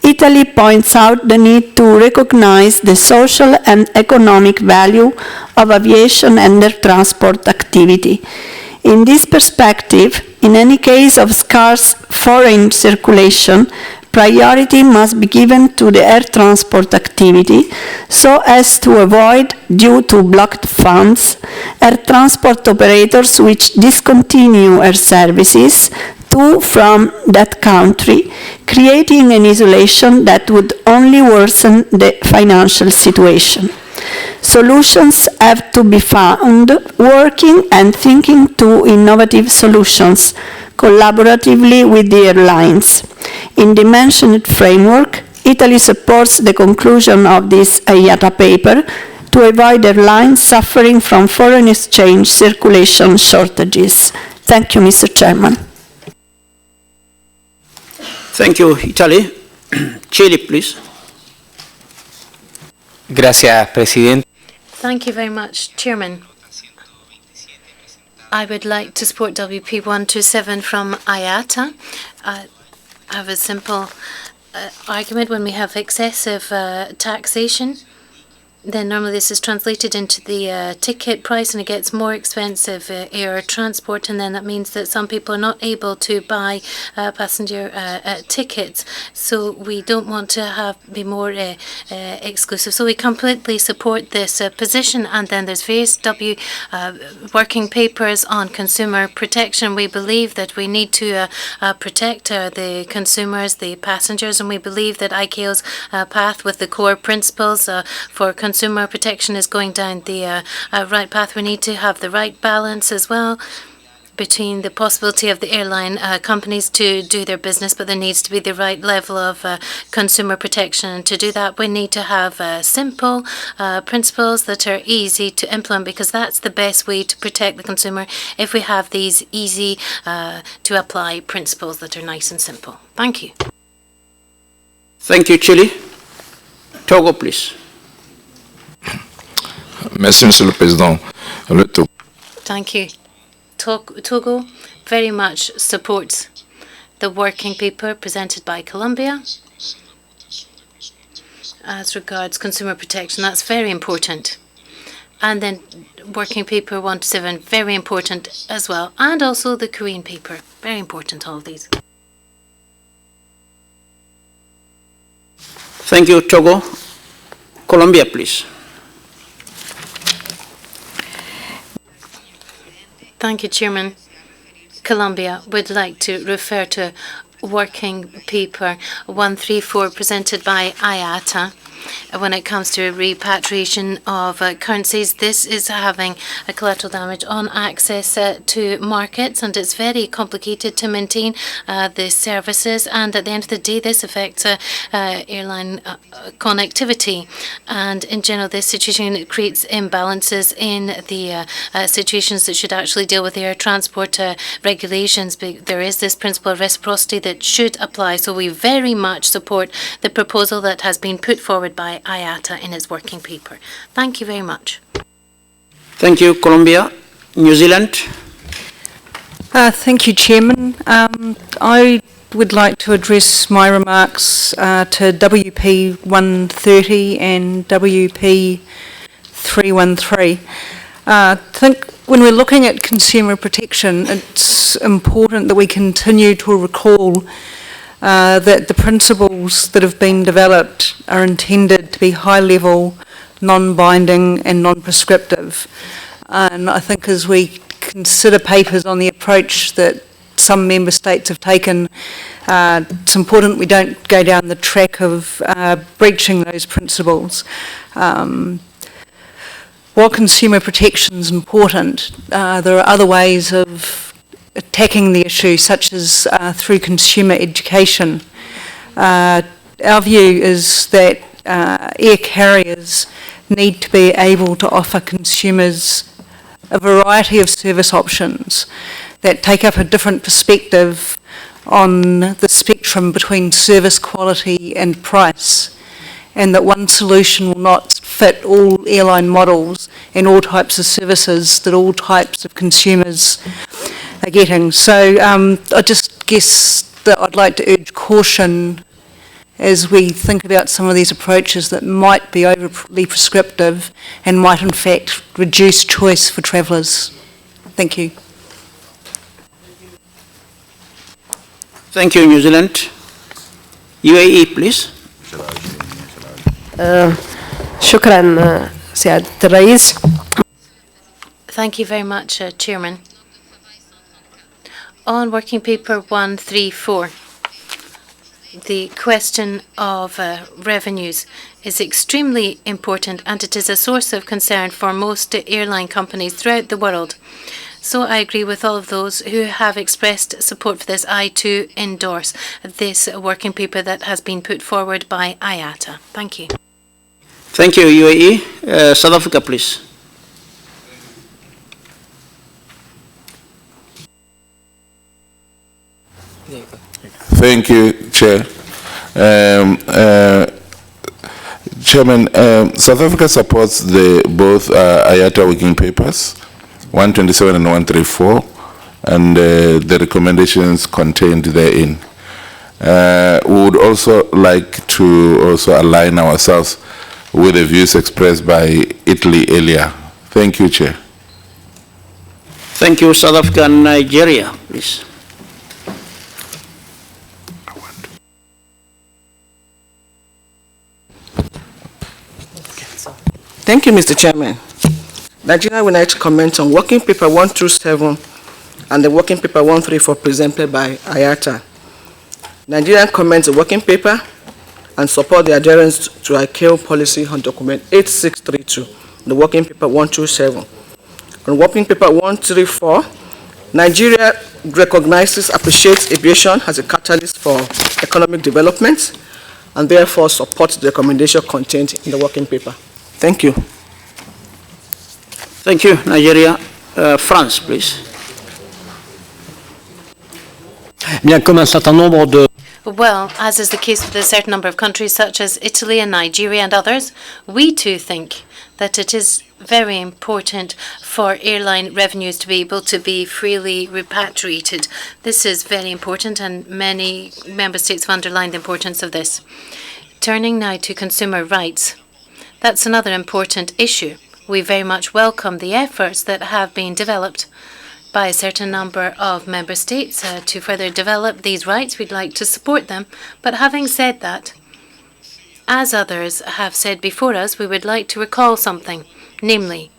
Italy points out the need to recognize the social and economic value of aviation and air transport activity. In this perspective, in any case of scarce foreign circulation, priority must be given to the air transport activity so as to avoid, due to blocked funds, air transport operators which discontinue air services to from that country, creating an isolation that would only worsen the financial situation. Solutions have to be found working and thinking to innovative solutions collaboratively with the airlines. In the mentioned framework, Italy supports the conclusion of this IATA paper to avoid airlines suffering from foreign exchange circulation shortages. Thank you, Mr. Chairman. Thank you, Italy. Chile, please. Gracias, Presidente. Thank you very much, Chairman. I would like to support WP 127 from IATA. I have a simple argument. When we have excessive taxation, then normally this is translated into the ticket price and it gets more expensive air transport, and then that means that some people are not able to buy passenger tickets. So we don't want to be more exclusive. So we completely support this position. And then there's various working papers on consumer protection. We believe that we need to protect the consumers, the passengers, and we believe that ICAO's path with the core principles for consumer protection is going down the right path. We need to have the right balance as well between the possibility of the airline companies to do their business, but there needs to be the right level of consumer protection. And to do that, we need to have simple principles that are easy to implement, because that's the best way to protect the consumer, if we have these easy to apply principles that are nice and simple. Thank you. Thank you, Chile. Togo, please. Merci, Monsieur le Président. Thank you. Togo very much supports the working paper presented by Colombia as regards consumer protection. That's very important. And then working paper 127, very important as well. And also the Korean paper, very important, all of these. Thank you, Togo. Colombia, please. Thank you, Chairman. Colombia would like to refer to working paper 134 presented by IATA. When it comes to repatriation of currencies, this is having a collateral damage on access to markets, and it's very complicated to maintain the services. And at the end of the day, this affects airline connectivity. And in general, this situation creates imbalances in the situations that should actually deal with air transport regulations. But there is this principle of reciprocity that should apply. So we very much support the proposal that has been put forward by IATA in its working paper. Thank you very much. Thank you, Colombia. New Zealand. Thank you, Chairman. I would like to address my remarks to WP 130 and WP 313. I think when we're looking at consumer protection, it's important that we continue to recall that the principles that have been developed are intended to be high-level, non-binding and non-prescriptive. And I think as we consider papers on the approach that some member states have taken, it's important we don't go down the track of breaching those principles. while consumer protection is important, there are other ways of attacking the issue, such as through consumer education. Our view is that air carriers need to be able to offer consumers a variety of service options that take up a different perspective on the spectrum between service quality and price, and that one solution will not fit all airline models and all types of services that all types of consumers are getting. So I just guess that I'd like to urge caution as we think about some of these approaches that might be overly prescriptive and might in fact reduce choice for travellers. Thank you. Thank you, New Zealand. UAE, please. شكرا سيادة الرئيس. Thank you very much, Chairman. On Working Paper 134, the question of revenues is extremely important, and it is a source of concern for most airline companies throughout the world. So I agree with all of those who have expressed support for this. I too endorse this working paper that has been put forward by IATA. Thank you. Thank you, UAE. South Africa, please. Thank you, Chair. Chairman, South Africa supports both IATA working papers, 127 and 134, and the recommendations contained therein. We would also like to also align ourselves with the views expressed by Italy earlier. Thank you, Chair. Thank you, South Africa and Nigeria, please. Thank you, Mr. Chairman. Nigeria would like to comment on Working Paper 127 and the Working Paper 134 presented by IATA. Nigeria commends the Working Paper and support the adherence to ICAO policy on document 8632, the Working Paper 127. On Working Paper 134, Nigeria recognizes, appreciates aviation as a catalyst for economic development and therefore supports the recommendation contained in the Working Paper. Thank you. Thank you, Nigeria. France, please. Bien, comme un certain nombre de Well, as is the case with a certain number of countries such as Italy and Nigeria and others, we too think that it is very important for airline revenues to be able to be freely repatriated. This is very important, and many member states have underlined the importance of this. Turning now to consumer rights, that's another important issue. We very much welcome the efforts that have been developed by a certain number of member states to further develop these rights. We'd like to support them. But having said that, as others have said before us, we would like to recall something, namely,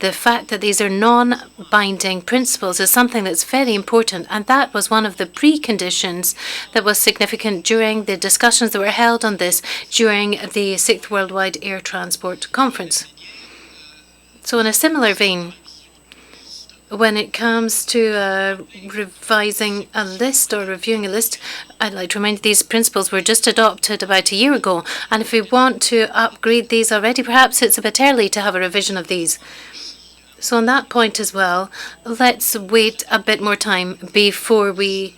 the fact that these are non-binding principles is something that's very important, and that was one of the preconditions that was significant during the discussions that were held on this during the 6th Worldwide Air Transport Conference. So in a similar vein, when it comes to revising a list or reviewing a list, I'd like to remind you these principles were just adopted about a year ago. And if we want to upgrade these already, perhaps it's a bit early to have a revision of these. So on that point as well, let's wait a bit more time before we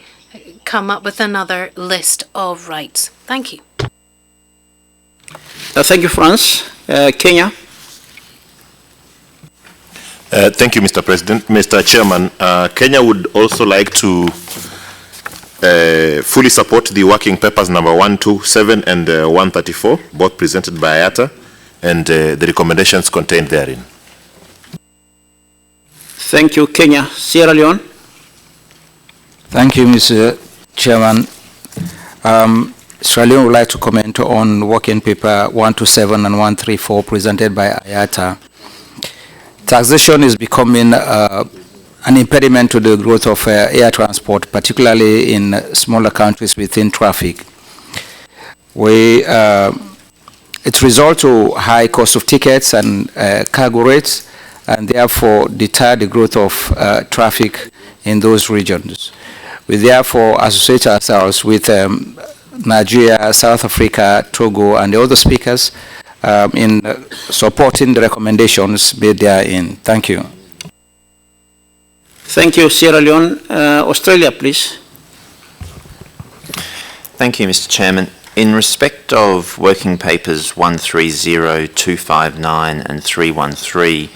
come up with another list of rights. Thank you. Thank you, France. Kenya. Thank you, Mr. President. Mr. Chairman, Kenya would also like to fully support the working papers number 127 and 134, both presented by IATA, and the recommendations contained therein. Thank you, Kenya. Sierra Leone. Thank you, Mr. Chairman. Sierra Leone would like to comment on working paper 127 and 134 presented by IATA. Taxation is becoming an impediment to the growth of air transport, particularly in smaller countries within traffic. We it results to high cost of tickets and cargo rates, and therefore deter the growth of traffic in those regions. We therefore associate ourselves with Nigeria, South Africa, Togo, and the other speakers in supporting the recommendations made therein. Thank you. Thank you, Sierra Leone. Australia, please. Thank you, Mr. Chairman. In respect of working papers 130, 259 and 313,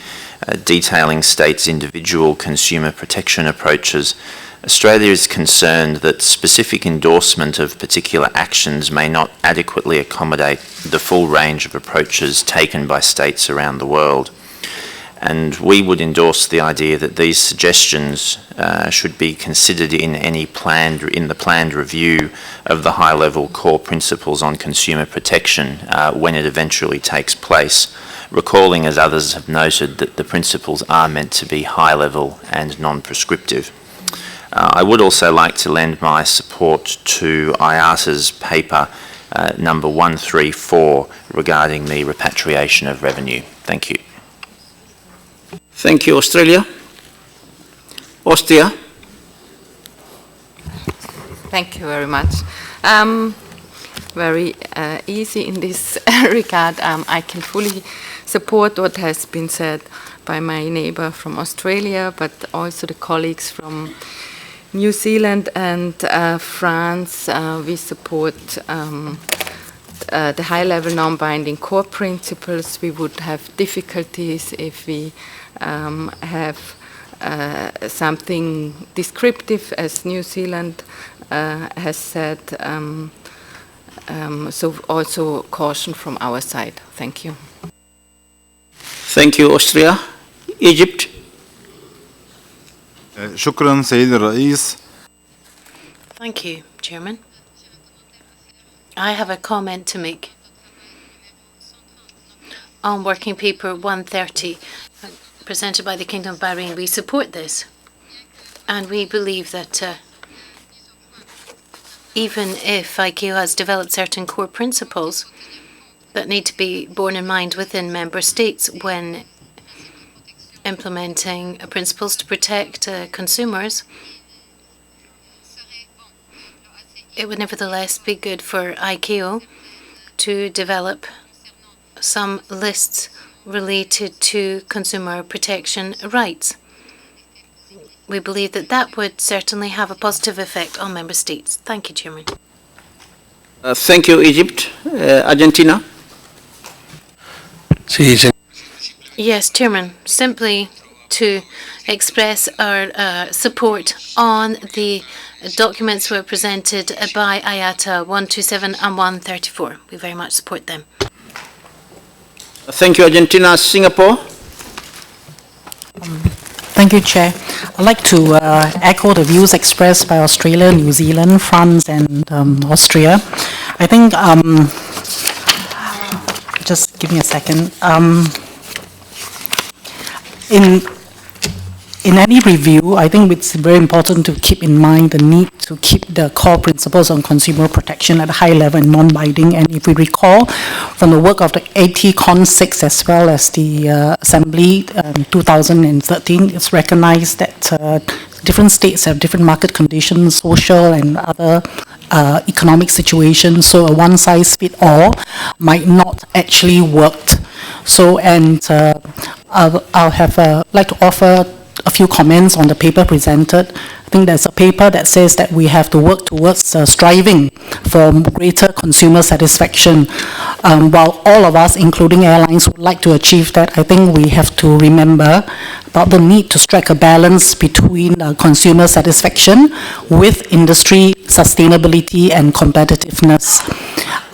detailing states' individual consumer protection approaches, Australia is concerned that specific endorsement of particular actions may not adequately accommodate the full range of approaches taken by states around the world. And we would endorse the idea that these suggestions should be considered in the planned review of the high-level core principles on consumer protection when it eventually takes place, recalling, as others have noted, that the principles are meant to be high-level and non-prescriptive. I would also like to lend my support to IATA's paper number 134 regarding the repatriation of revenue. Thank you. Thank you, Australia. Austria. Thank you very much. Very easy in this regard. I can fully support what has been said by my neighbor from Australia, but also the colleagues from New Zealand and France. We support the high-level non-binding core principles. We would have difficulties if we have something descriptive, as New Zealand has said. So also caution from our side. Thank you. Thank you, Austria. Egypt. شكرا سيد الرئيس. Thank you, Chairman. I have a comment to make on working paper 130 presented by the Kingdom of Bahrain. We support this, and we believe that even if ICAO has developed certain core principles that need to be borne in mind within member states when implementing principles to protect consumers, it would nevertheless be good for ICAO to develop some lists related to consumer protection rights. We believe that that would certainly have a positive effect on member states. Thank you, Chairman. Thank you, Egypt. Argentina. Yes, Chairman. Simply to express our support on the documents were presented by IATA 127 and 134. We very much support them. Thank you, Argentina. Singapore. Thank you, Chair. I'd like to echo the views expressed by Australia, New Zealand, France, and Austria. I think, just give me a second. In any review, I think it's very important to keep in mind the need to keep the core principles on consumer protection at a high level and non-binding. And if we recall from the work of the AT-Con 6 as well as the Assembly 2013, it's recognized that different states have different market conditions, social and other economic situations, so a one-size-fits-all might not actually work. So, and I'll have like to offer a few comments on the paper presented. I think there's a paper that says that we have to work towards striving for greater consumer satisfaction. While all of us, including airlines, would like to achieve that, I think we have to remember about the need to strike a balance between consumer satisfaction with industry sustainability and competitiveness.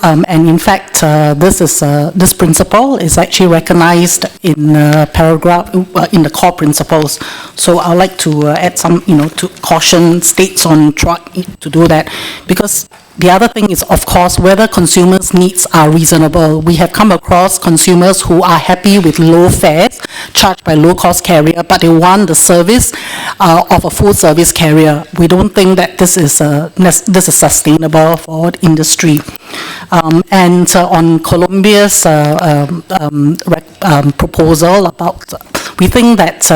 And in fact, this principle is actually recognized in paragraph in the core principles. So I'd like to add some, to caution states on track to do that, because the other thing is, of course, whether consumers' needs are reasonable. We have come across consumers who are happy with low fares charged by low-cost carrier, but they want the service of a full-service carrier. We don't think that this is sustainable for the industry. And on Colombia's proposal about, we think that,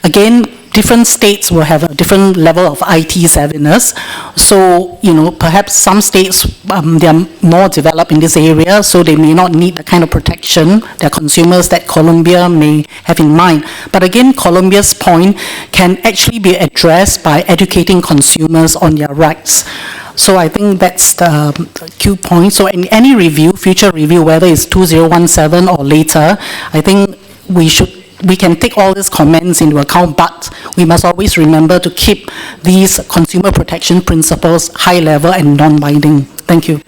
again, different states will have a different level of IT savviness. So, perhaps some states, they are more developed in this area, so they may not need the kind of protection their consumers that Colombia may have in mind. But again, Colombia's point can actually be addressed by educating consumers on their rights. So I think that's the key point. So in any review, future review, whether it's 2017 or later, I think we can take all these comments into account, but we must always remember to keep these consumer protection principles high level and non-binding. Thank you.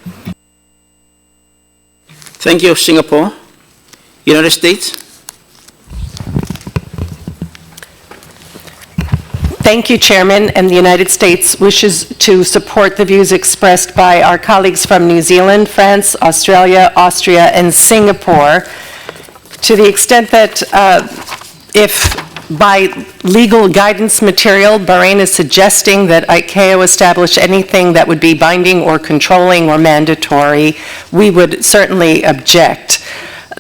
Thank you, Singapore. United States. Thank you, Chairman, and the United States wishes to support the views expressed by our colleagues from New Zealand, France, Australia, Austria, and Singapore, to the extent that if by legal guidance material, Bahrain is suggesting that ICAO establish anything that would be binding or controlling or mandatory, we would certainly object.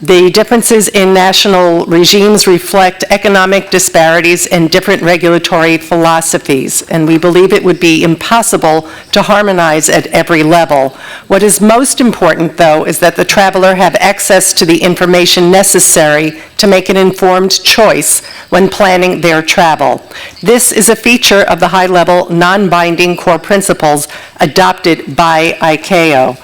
The differences in national regimes reflect economic disparities and different regulatory philosophies, and we believe it would be impossible to harmonize at every level. What is most important, though, is that the traveler have access to the information necessary to make an informed choice when planning their travel. This is a feature of the high-level, non-binding core principles adopted by ICAO.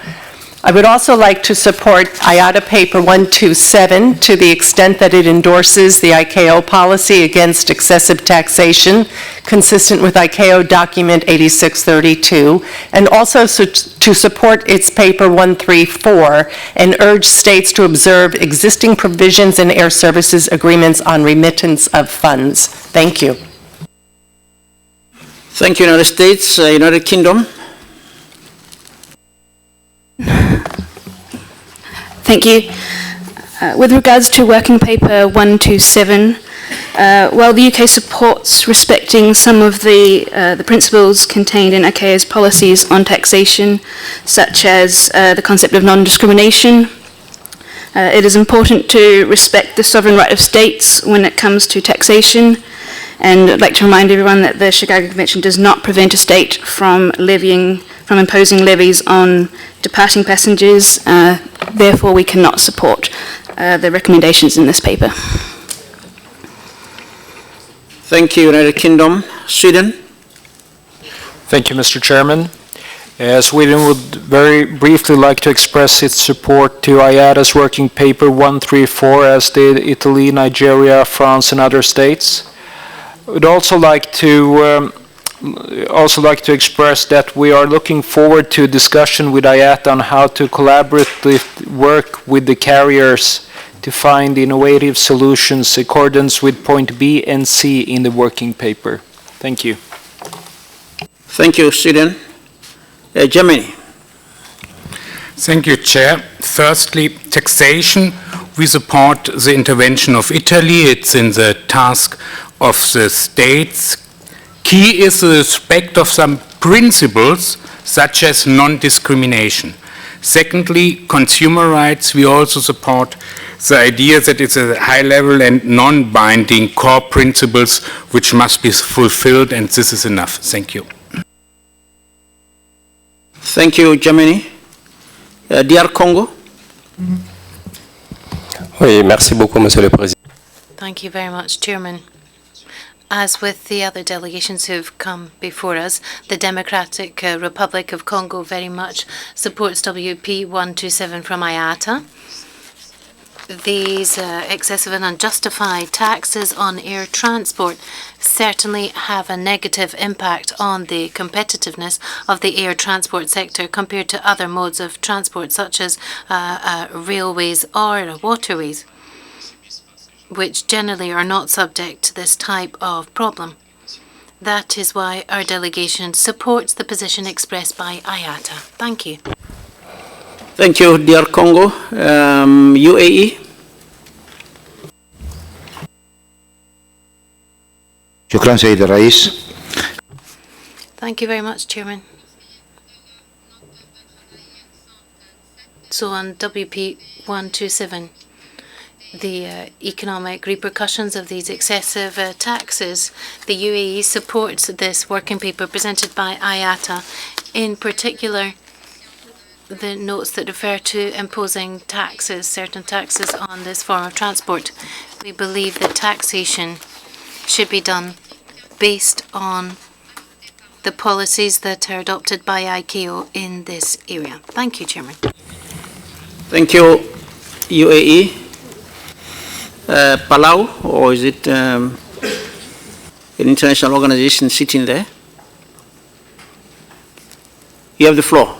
I would also like to support IATA Paper 127 to the extent that it endorses the ICAO policy against excessive taxation, consistent with ICAO Document 8632, and also to support its Paper 134 and urge states to observe existing provisions in air services agreements on remittance of funds. Thank you. Thank you, United States. United Kingdom. Thank you. With regards to Working Paper 127, while the UK supports respecting some of the principles contained in ICAO's policies on taxation, such as the concept of non-discrimination, it is important to respect the sovereign right of states when it comes to taxation. And I'd like to remind everyone that the Chicago Convention does not prevent a state from imposing levies on departing passengers. Therefore, we cannot support the recommendations in this paper. Thank you, United Kingdom. Sweden. Thank you, Mr. Chairman. Sweden would very briefly like to express its support to IATA's Working Paper 134, as did Italy, Nigeria, France, and other states. I would also like to express that we are looking forward to a discussion with IATA on how to collaboratively work with the carriers to find innovative solutions in accordance with point B and C in the working paper. Thank you. Thank you, Sweden. Germany. Thank you, Chair. Firstly, taxation. We support the intervention of Italy. It's in the task of the states. Key is the respect of some principles, such as non-discrimination. Secondly, consumer rights. We also support the idea that it's a high-level and non-binding core principles which must be fulfilled, and this is enough. Thank you. Thank you, Germany. DR Congo. Oui, merci beaucoup, Monsieur le Président. Thank you very much, Chairman. As with the other delegations who've come before us, the Democratic Republic of Congo very much supports WP 127 from IATA. These excessive and unjustified taxes on air transport certainly have a negative impact on the competitiveness of the air transport sector compared to other modes of transport, such as railways or waterways, which generally are not subject to this type of problem. That is why our delegation supports the position expressed by IATA. Thank you. Thank you, dear Congo. UAE. شكرا سيد الرئيس. Thank you very much, Chairman. So on WP 127, the economic repercussions of these excessive taxes, the UAE supports this working paper presented by IATA, in particular the notes that refer to imposing taxes, certain taxes on this form of transport. We believe that taxation should be done based on the policies that are adopted by ICAO in this area. Thank you, Chairman. Thank you, UAE. Palau, or is it an international organization sitting there? You have the floor.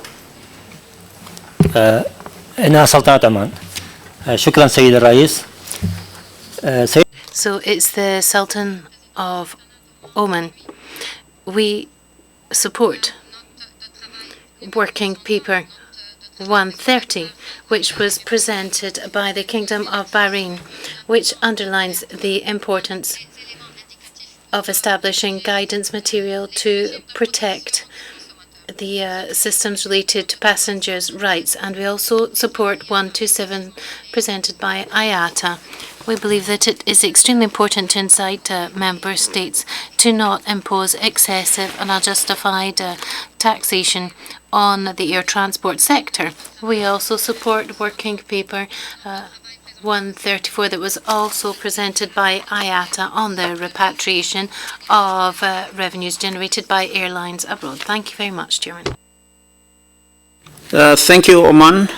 إنها سلطنة عمان. شكرا سيد الرئيس. So it's the Sultan of Oman. We support working paper 130, which was presented by the Kingdom of Bahrain, which underlines the importance of establishing guidance material to protect the systems related to passengers' rights. And we also support 127 presented by IATA. We believe that it is extremely important to incite member states to not impose excessive and unjustified taxation on the air transport sector. We also support working paper 134 that was also presented by IATA on the repatriation of revenues generated by airlines abroad. Thank you very much, Chairman. Thank you, Oman.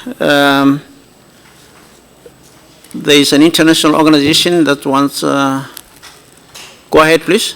There is an international organization that wants... go ahead, please.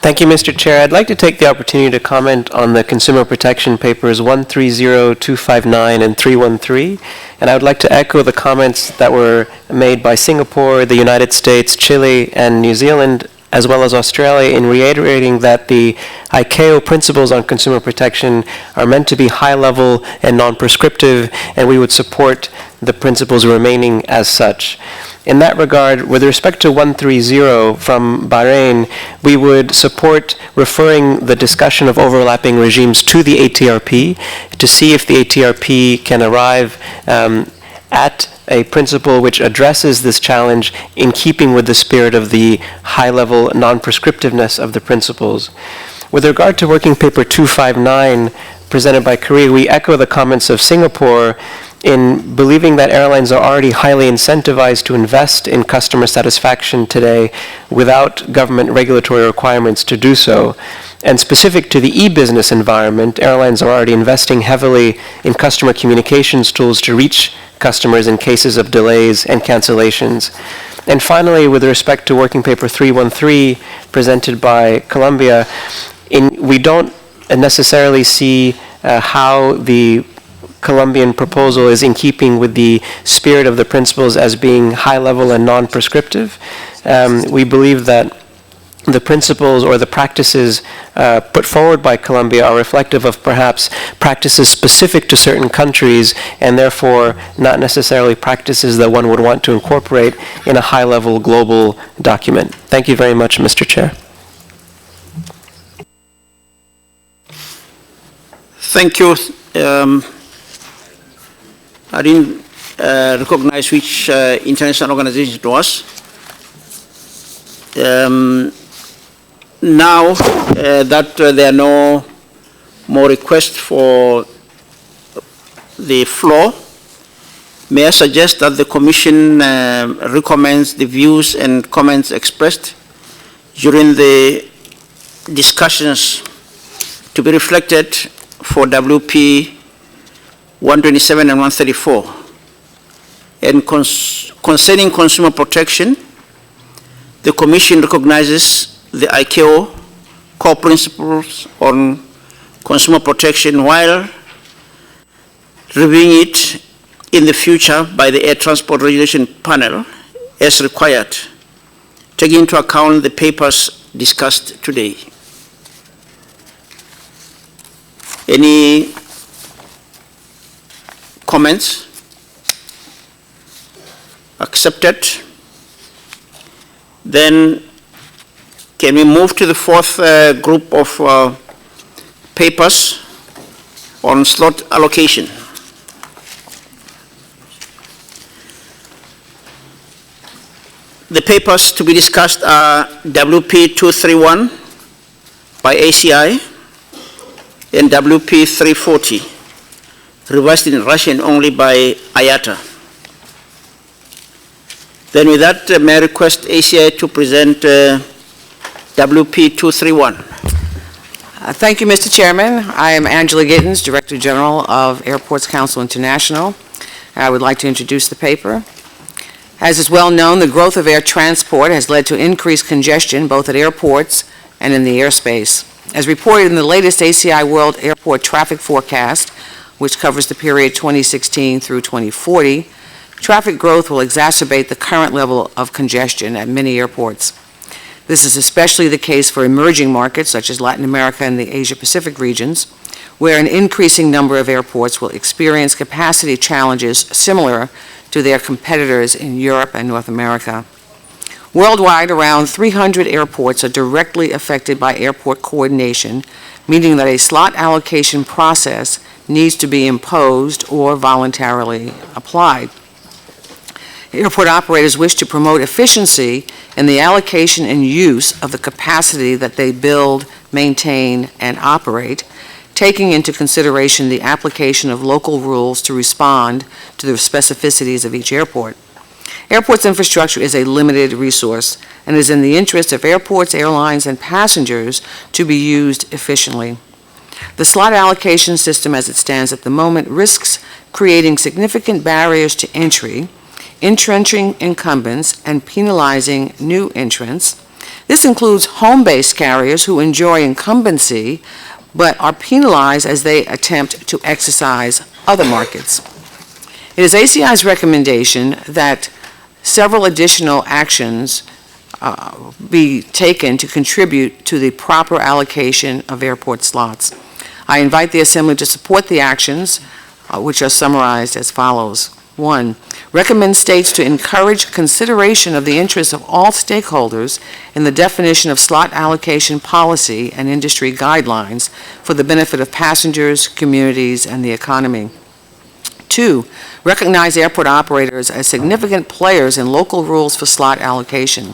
Thank you, Mr. Chair. I'd like to take the opportunity to comment on the consumer protection papers 130, 259, and 313. And I would like to echo the comments that were made by Singapore, the United States, Chile, and New Zealand, as well as Australia, in reiterating that the ICAO principles on consumer protection are meant to be high-level and non-prescriptive, and we would support the principles remaining as such. In that regard, with respect to 130 from Bahrain, we would support referring the discussion of overlapping regimes to the ATRP to see if the ATRP can arrive at a principle which addresses this challenge in keeping with the spirit of the high-level non-prescriptiveness of the principles. With regard to Working Paper 259 presented by Korea, we echo the comments of Singapore in believing that airlines are already highly incentivized to invest in customer satisfaction today without government regulatory requirements to do so. And specific to the e-business environment, airlines are already investing heavily in customer communications tools to reach customers in cases of delays and cancellations. And finally, with respect to Working Paper 313 presented by Colombia, we don't necessarily see how the Colombian proposal is in keeping with the spirit of the principles as being high-level and non-prescriptive. We believe that the principles or the practices put forward by Colombia are reflective of perhaps practices specific to certain countries and therefore not necessarily practices that one would want to incorporate in a high-level global document. Thank you very much, Mr. Chair. Thank you. I didn't recognize which international organization it was. Now that there are no more requests for the floor, may I suggest that the Commission recommends the views and comments expressed during the discussions to be reflected for WP 127 and 134. And concerning consumer protection, the Commission recognizes the ICAO core principles on consumer protection while reviewing it in the future by the Air Transport Regulation Panel as required, taking into account the paper's discussed today. Any comments? Accepted. Then can we move to the fourth group of papers on slot allocation? The papers to be discussed are WP 231 by ACI and WP 340, revised in Russian only by IATA. Then with that, may I request ACI to present WP 231. Thank you, Mr. Chairman. I am Angela Gittins, Director General of Airports Council International. I would like to introduce the paper. As is well known, the growth of air transport has led to increased congestion both at airports and in the airspace. As reported in the latest ACI World Airport Traffic Forecast, which covers the period 2016 through 2040, traffic growth will exacerbate the current level of congestion at many airports. This is especially the case for emerging markets such as Latin America and the Asia-Pacific regions, where an increasing number of airports will experience capacity challenges similar to their competitors in Europe and North America. Worldwide, around 300 airports are directly affected by airport coordination, meaning that a slot allocation process needs to be imposed or voluntarily applied. Airport operators wish to promote efficiency in the allocation and use of the capacity that they build, maintain, and operate, taking into consideration the application of local rules to respond to the specificities of each airport. Airports infrastructure is a limited resource and is in the interest of airports, airlines, and passengers to be used efficiently. The slot allocation system as it stands at the moment risks creating significant barriers to entry, entrenching incumbents, and penalizing new entrants. This includes home-based carriers who enjoy incumbency but are penalized as they attempt to exercise other markets. It is ACI's recommendation that several additional actions be taken to contribute to the proper allocation of airport slots. I invite the Assembly to support the actions, which are summarized as follows. 1, recommend states to encourage consideration of the interests of all stakeholders in the definition of slot allocation policy and industry guidelines for the benefit of passengers, communities, and the economy. 2, recognize airport operators as significant players in local rules for slot allocation.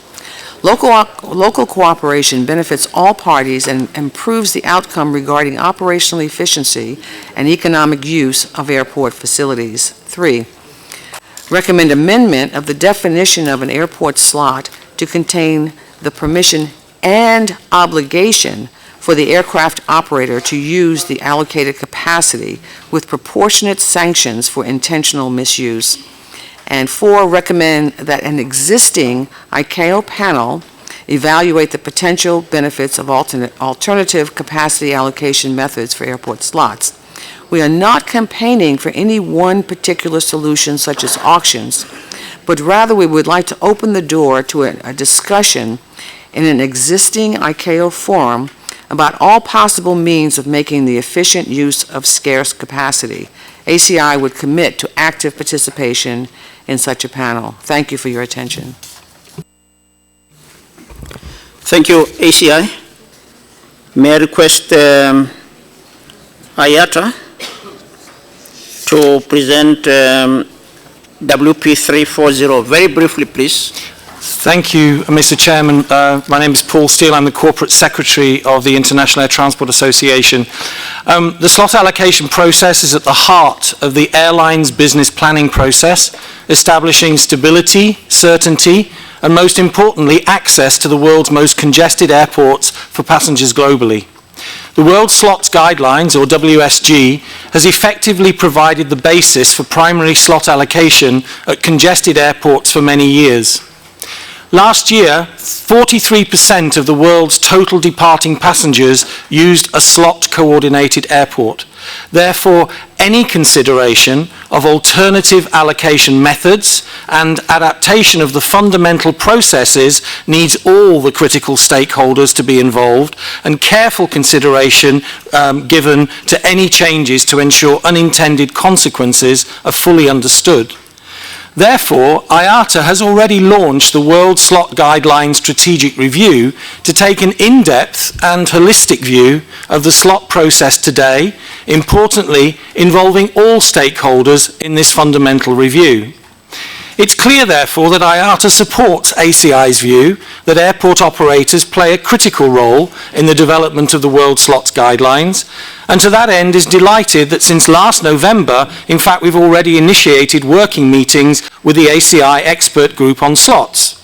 Local cooperation benefits all parties and improves the outcome regarding operational efficiency and economic use of airport facilities. 3, recommend amendment of the definition of an airport slot to contain the permission and obligation for the aircraft operator to use the allocated capacity with proportionate sanctions for intentional misuse. And 4, recommend that an existing ICAO panel evaluate the potential benefits of alternative capacity allocation methods for airport slots. We are not campaigning for any one particular solution such as auctions, but rather we would like to open the door to a discussion in an existing ICAO forum about all possible means of making the efficient use of scarce capacity. ACI would commit to active participation in such a panel. Thank you for your attention. Thank you, ACI. May I request IATA to present WP 340. Very briefly, please. Thank you, Mr. Chairman. My name is Paul Steele. I'm the Corporate Secretary of the International Air Transport Association. The slot allocation process is at the heart of the airline's business planning process, establishing stability, certainty, and most importantly, access to the world's most congested airports for passengers globally. The World Slots Guidelines, or WSG, has effectively provided the basis for primary slot allocation at congested airports for many years. Last year, 43% of the world's total departing passengers used a slot-coordinated airport. Therefore, any consideration of alternative allocation methods and adaptation of the fundamental processes needs all the critical stakeholders to be involved, and careful consideration given to any changes to ensure unintended consequences are fully understood. Therefore, IATA has already launched the World Slot Guidelines Strategic Review to take an in-depth and holistic view of the slot process today, importantly involving all stakeholders in this fundamental review. It's clear, therefore, that IATA supports ACI's view that airport operators play a critical role in the development of the World Slots Guidelines, and to that end is delighted that since last November, in fact, we've already initiated working meetings with the ACI expert group on slots.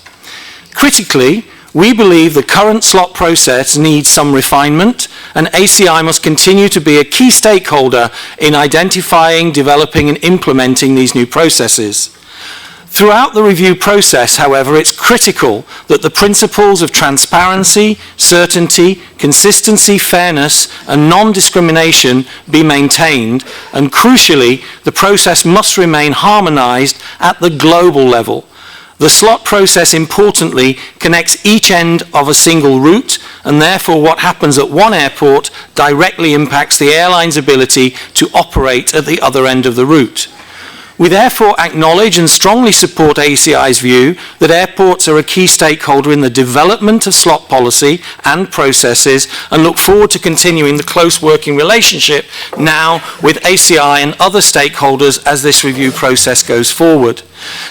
Critically, we believe the current slot process needs some refinement, and ACI must continue to be a key stakeholder in identifying, developing, and implementing these new processes. Throughout the review process, however, it's critical that the principles of transparency, certainty, consistency, fairness, and non-discrimination be maintained, and crucially, the process must remain harmonized at the global level. The slot process, importantly, connects each end of a single route, and therefore what happens at one airport directly impacts the airline's ability to operate at the other end of the route. We therefore acknowledge and strongly support ACI's view that airports are a key stakeholder in the development of slot policy and processes, and look forward to continuing the close working relationship now with ACI and other stakeholders as this review process goes forward.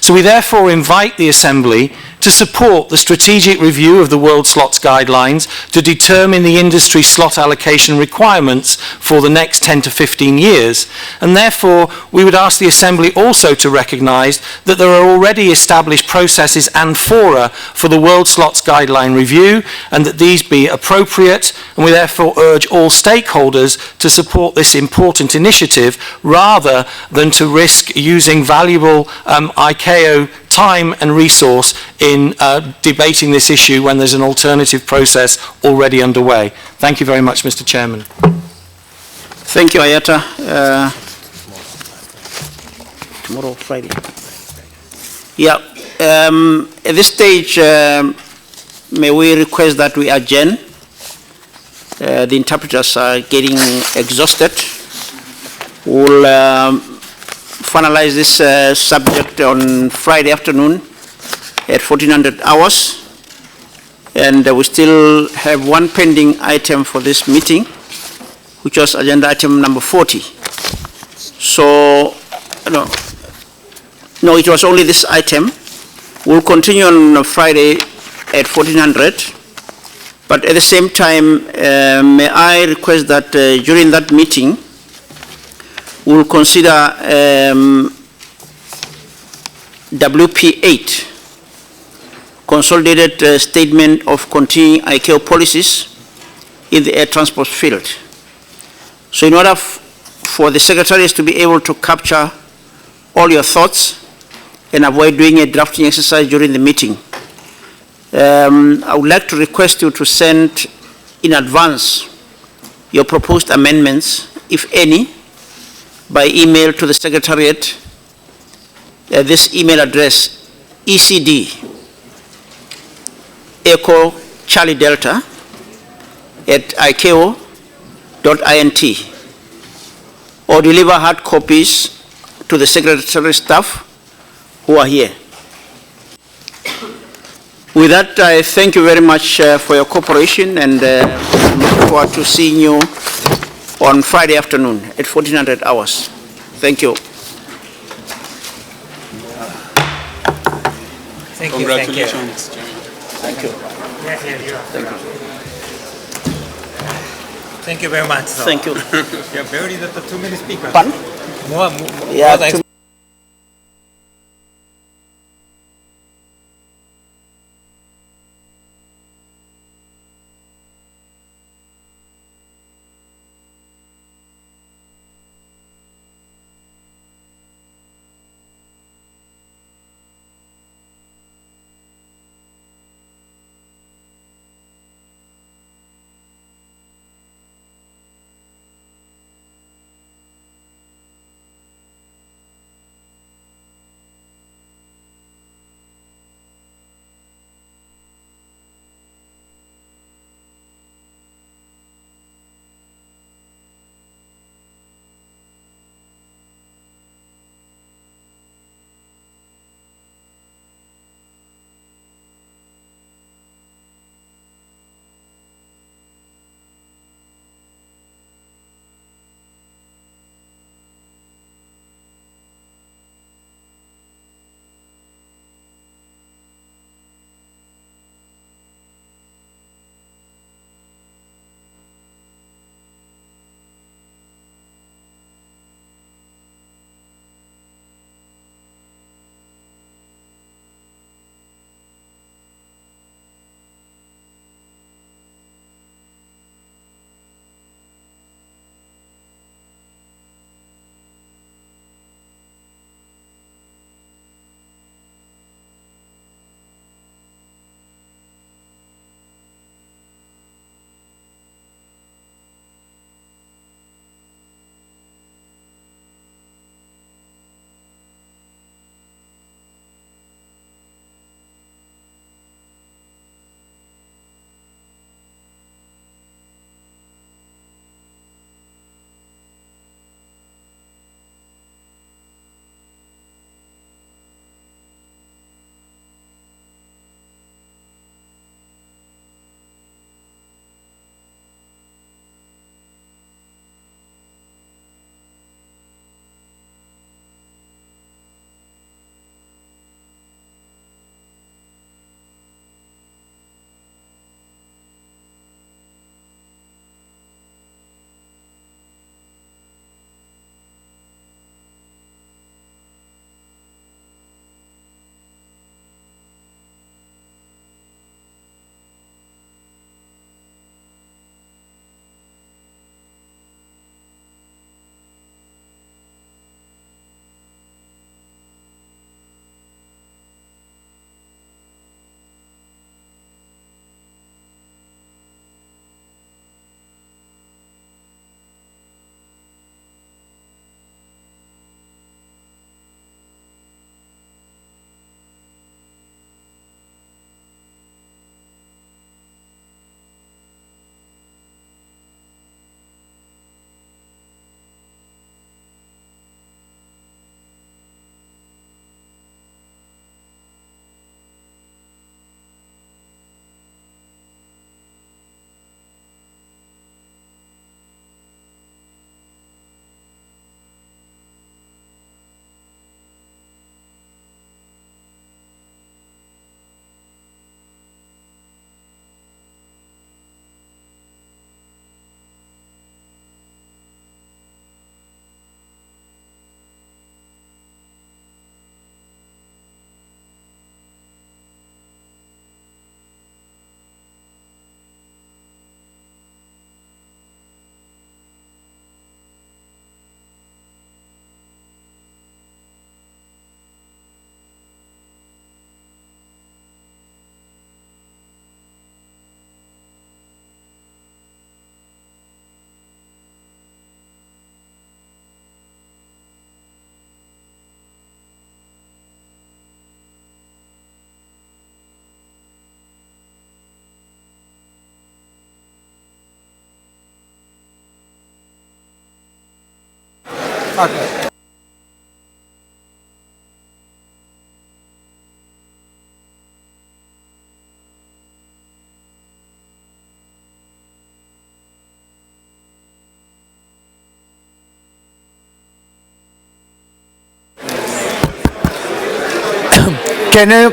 So we therefore invite the Assembly to support the strategic review of the World Slots Guidelines to determine the industry slot allocation requirements for the next 10 to 15 years. And therefore, we would ask the Assembly also to recognise that there are already established processes and fora for the World Slots Guideline review, and that these be appropriate, and we therefore urge all stakeholders to support this important initiative rather than to risk using valuable ICAO time and resource in debating this issue when there's an alternative process already underway. Thank you very much, Mr. Chairman. Thank you, Ayata. Tomorrow, Friday. Yeah. At this stage, may we request that we adjourn? The interpreters are getting exhausted. We'll finalize this subject on Friday afternoon at 1400 hours. And we still have one pending item for this meeting, which was agenda item number 40. So, no, it was only this item. We'll continue on Friday at 1400. But at the same time, may I request that during that meeting, we'll consider WP8, Consolidated Statement of Continuing ICAO Policies in the Air Transport Field. So in order for the secretaries to be able to capture all your thoughts and avoid doing a drafting exercise during the meeting, I would like to request you to send in advance your proposed amendments, if any, by email to the Secretariat at this email address, ECD, Echo Charlie Delta, at icao.int, or deliver hard copies to the Secretary staff who are here. With that, I thank you very much for your cooperation, and look forward to seeing you on Friday afternoon at 1400 hours. Thank you. Thank you. Congratulations. Thank you. Yeah, you are. Thank you. Thank you very much. Thank you. Yeah, very too many speakers. Pardon? More Yeah, than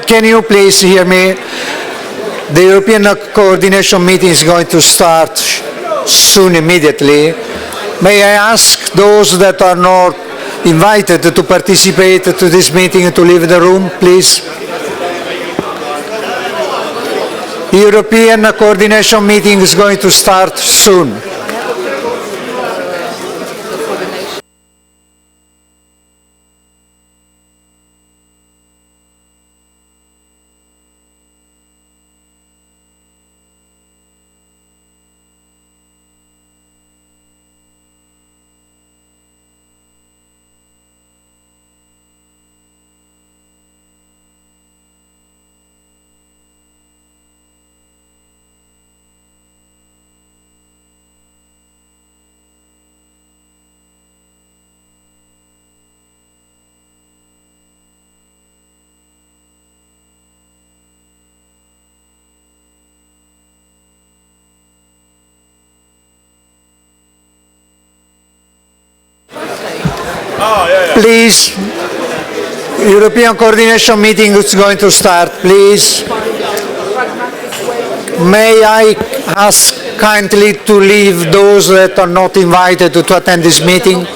Can you please hear me? The European coordination meeting is going to start soon, immediately. May I ask those that are not invited to participate to this meeting to leave the room, please? European coordination meeting is going to start soon. Please, European coordination meeting is going to start, please. May I ask kindly to leave those that are not invited to attend this meeting?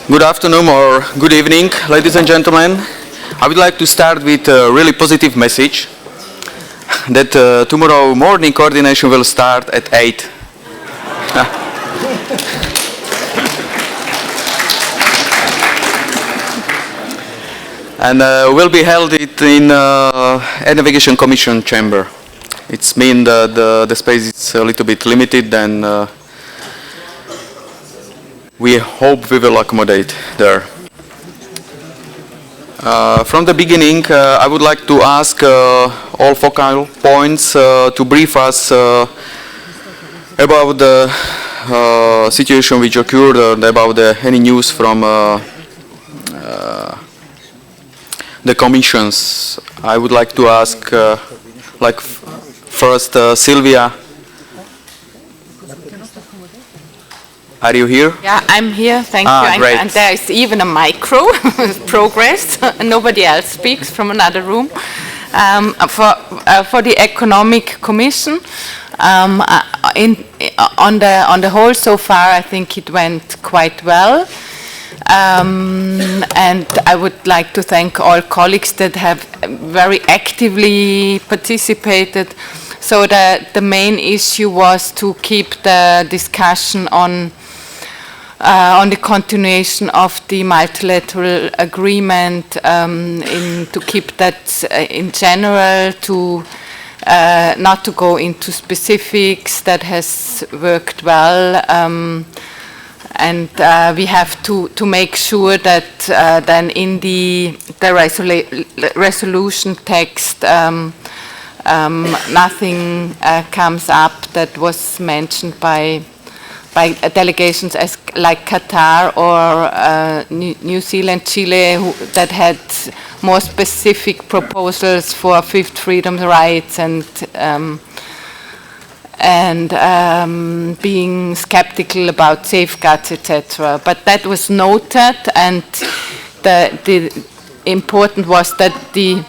Good afternoon or good evening, ladies and gentlemen. I would like to start with a really positive message that tomorrow morning coordination will start at 8. And will be held in a navigation commission chamber. It's mean that the space is a little bit limited, and we hope we will accommodate there. From the beginning, I would like to ask all focal points to brief us about the situation which occurred and about any news from the commissions. I would like to ask, first, Sylvia. Are you here? Yeah, I'm here, thank Ah, you. And- great. And there is even a micro progress, nobody else speaks from another room. For the Economic Commission, on the whole so far, I think it went quite well. And I would like to thank all colleagues that have very actively participated. So the main issue was to keep the discussion on the continuation of the multilateral agreement, to keep that in general, to not to go into specifics. That has worked well. And we have to make sure that then in the resolution text nothing comes up that was mentioned by delegations as like Qatar or New Zealand, Chile, that had more specific proposals for fifth freedom rights and being skeptical about safeguards, etc. But that was noted, and the important was that the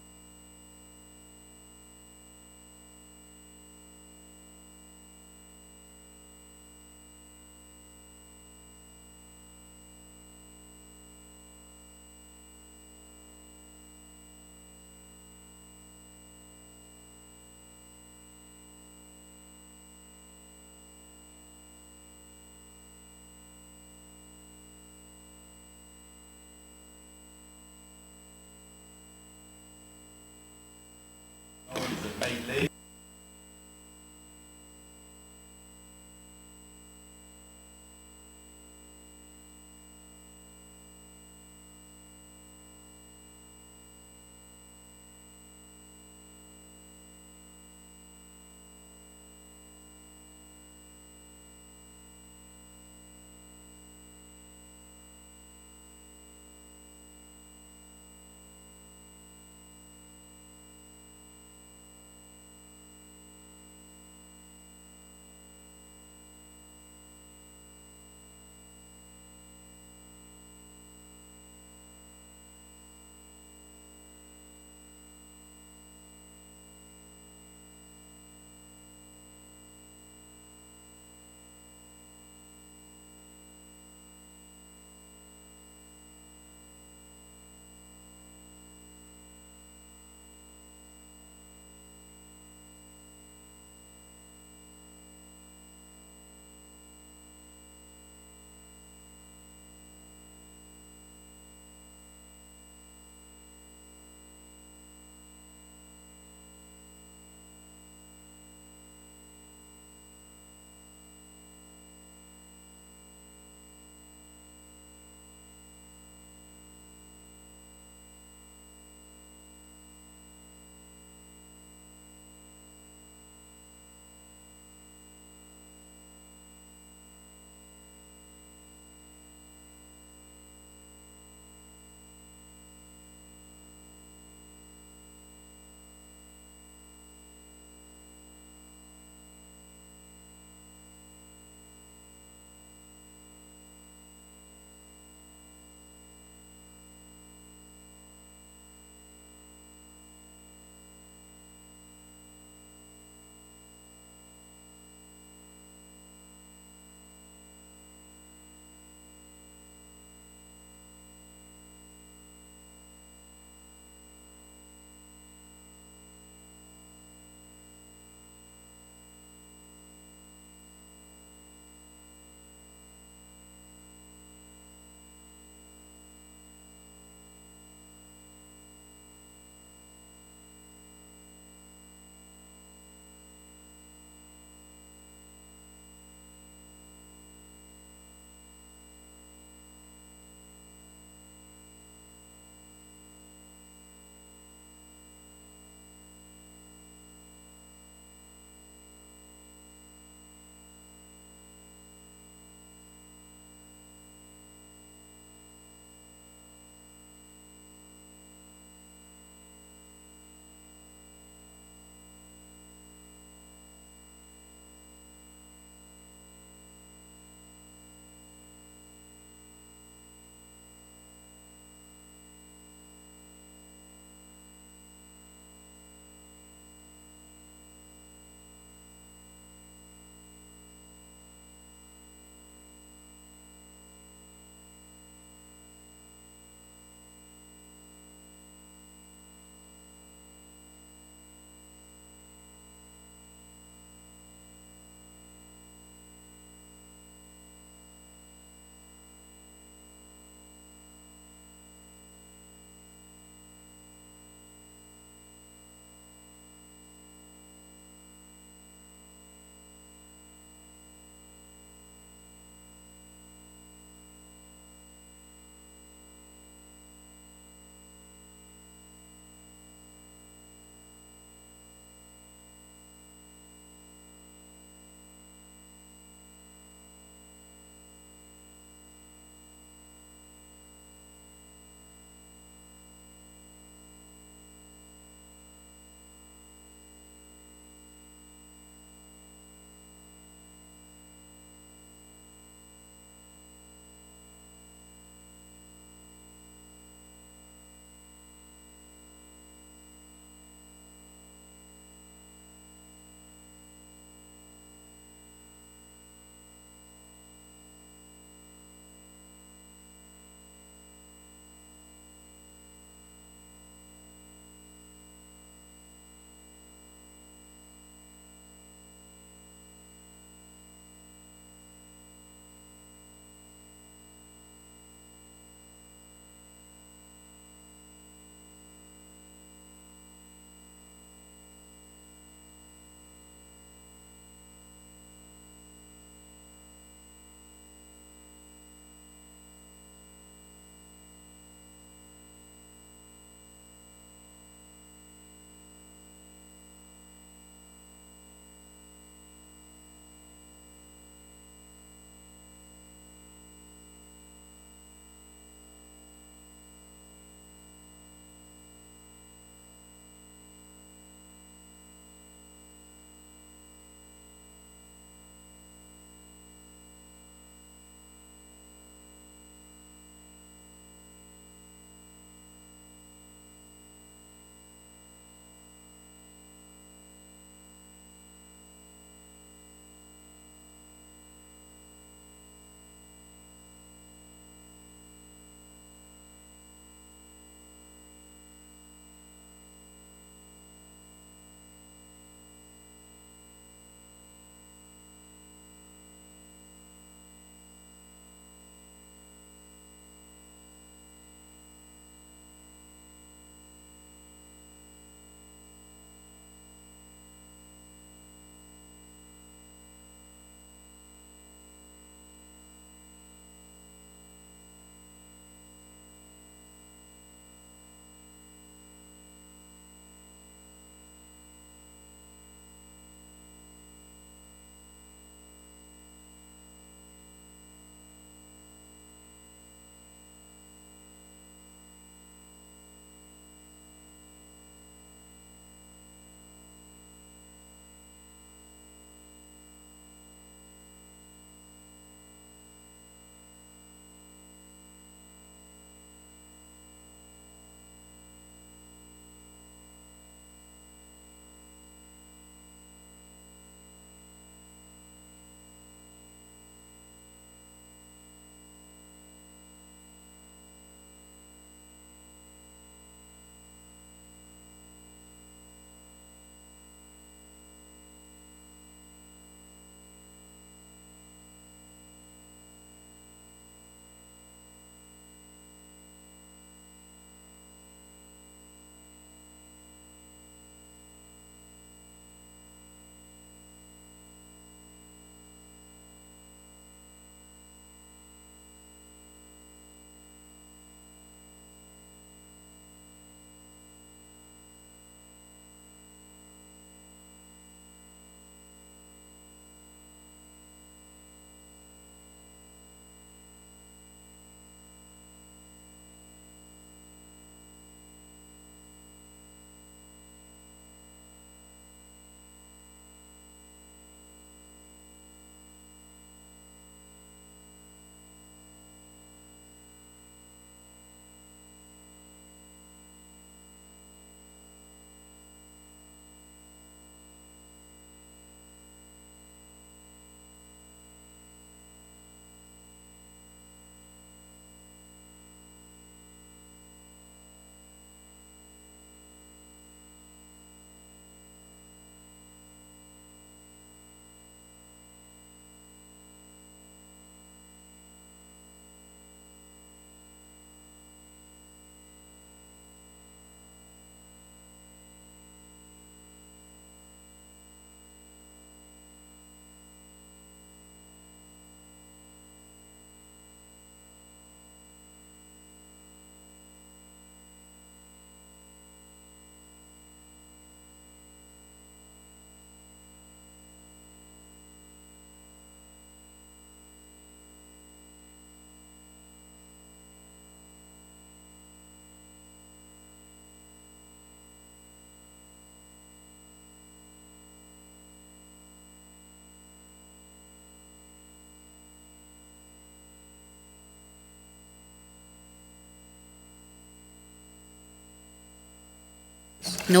No,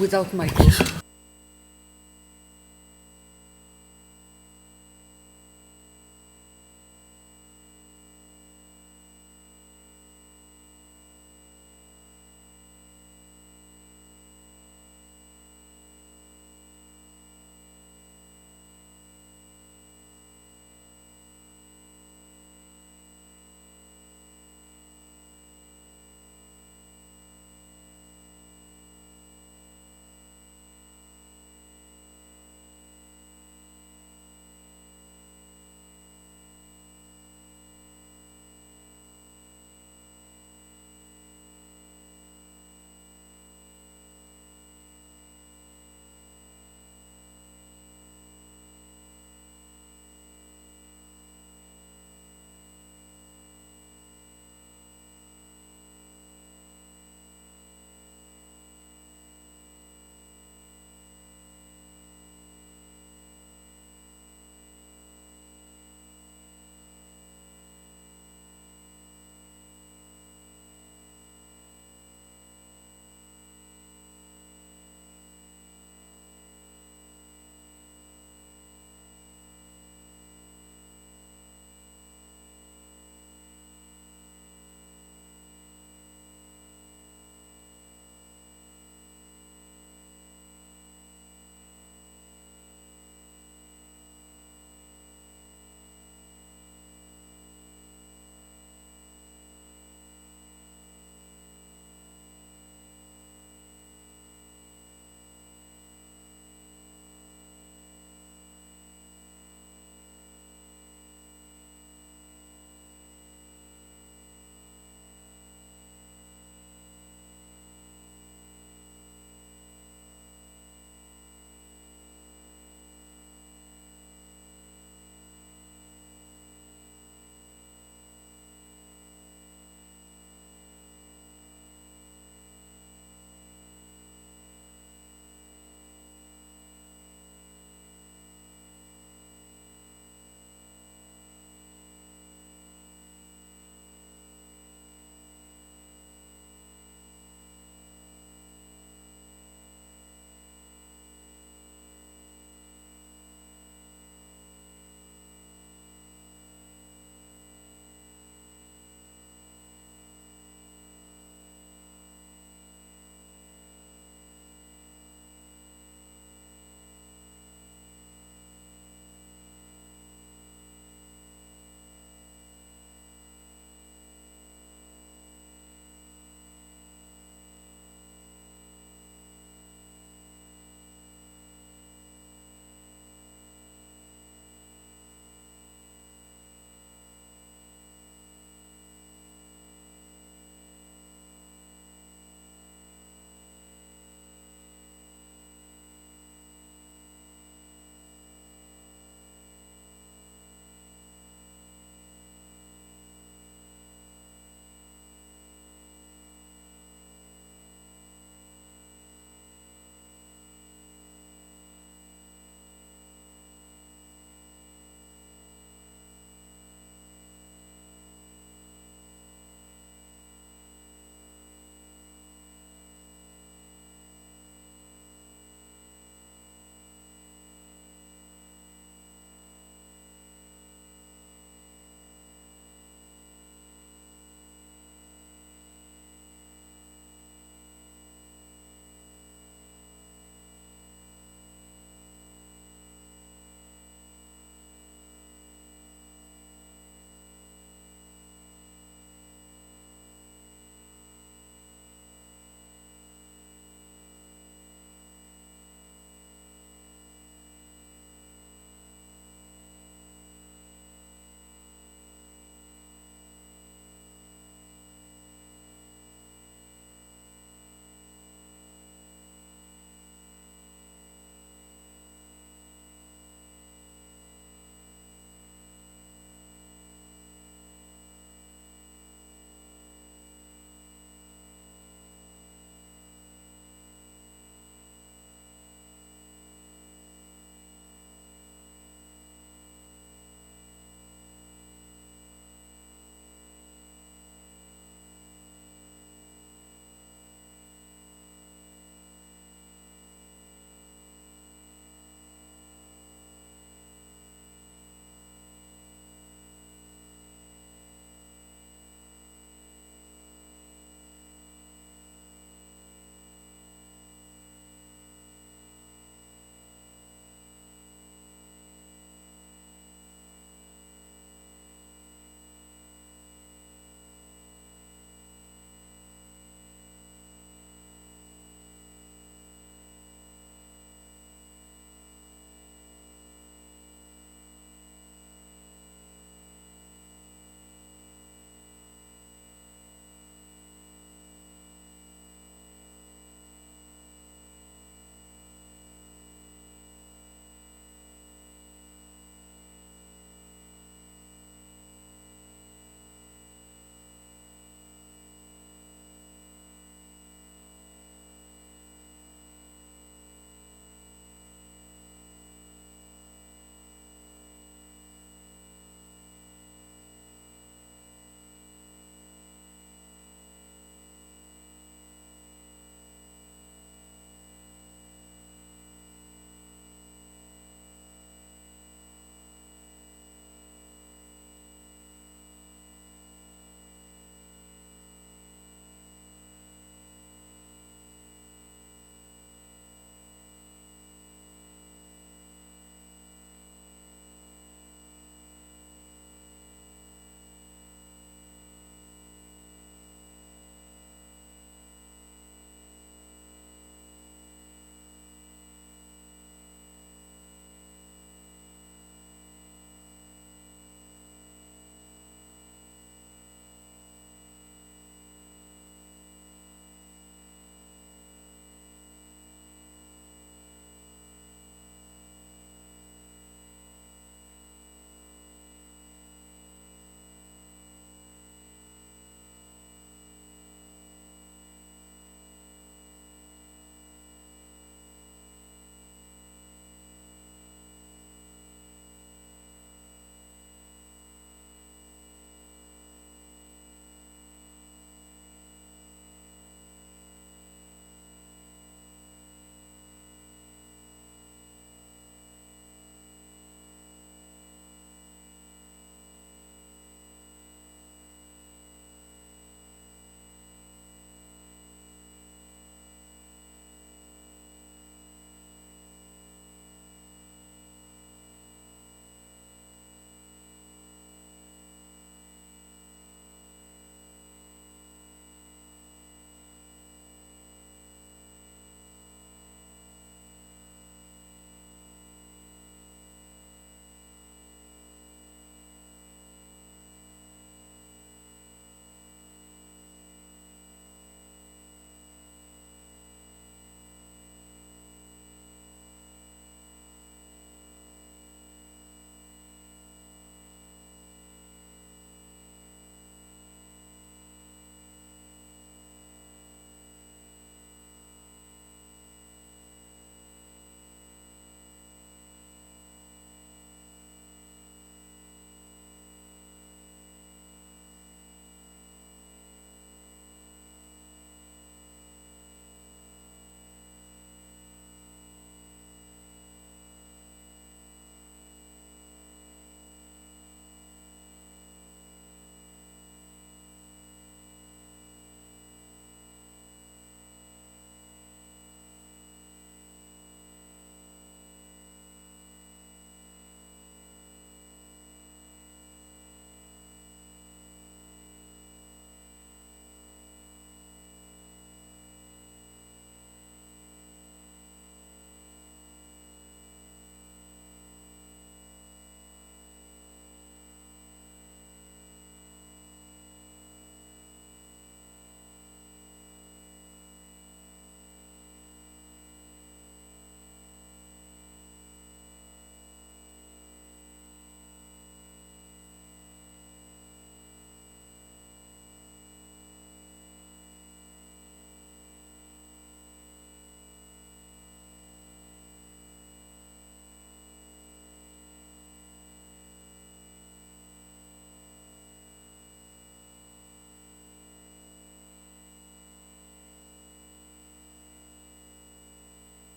without microphone.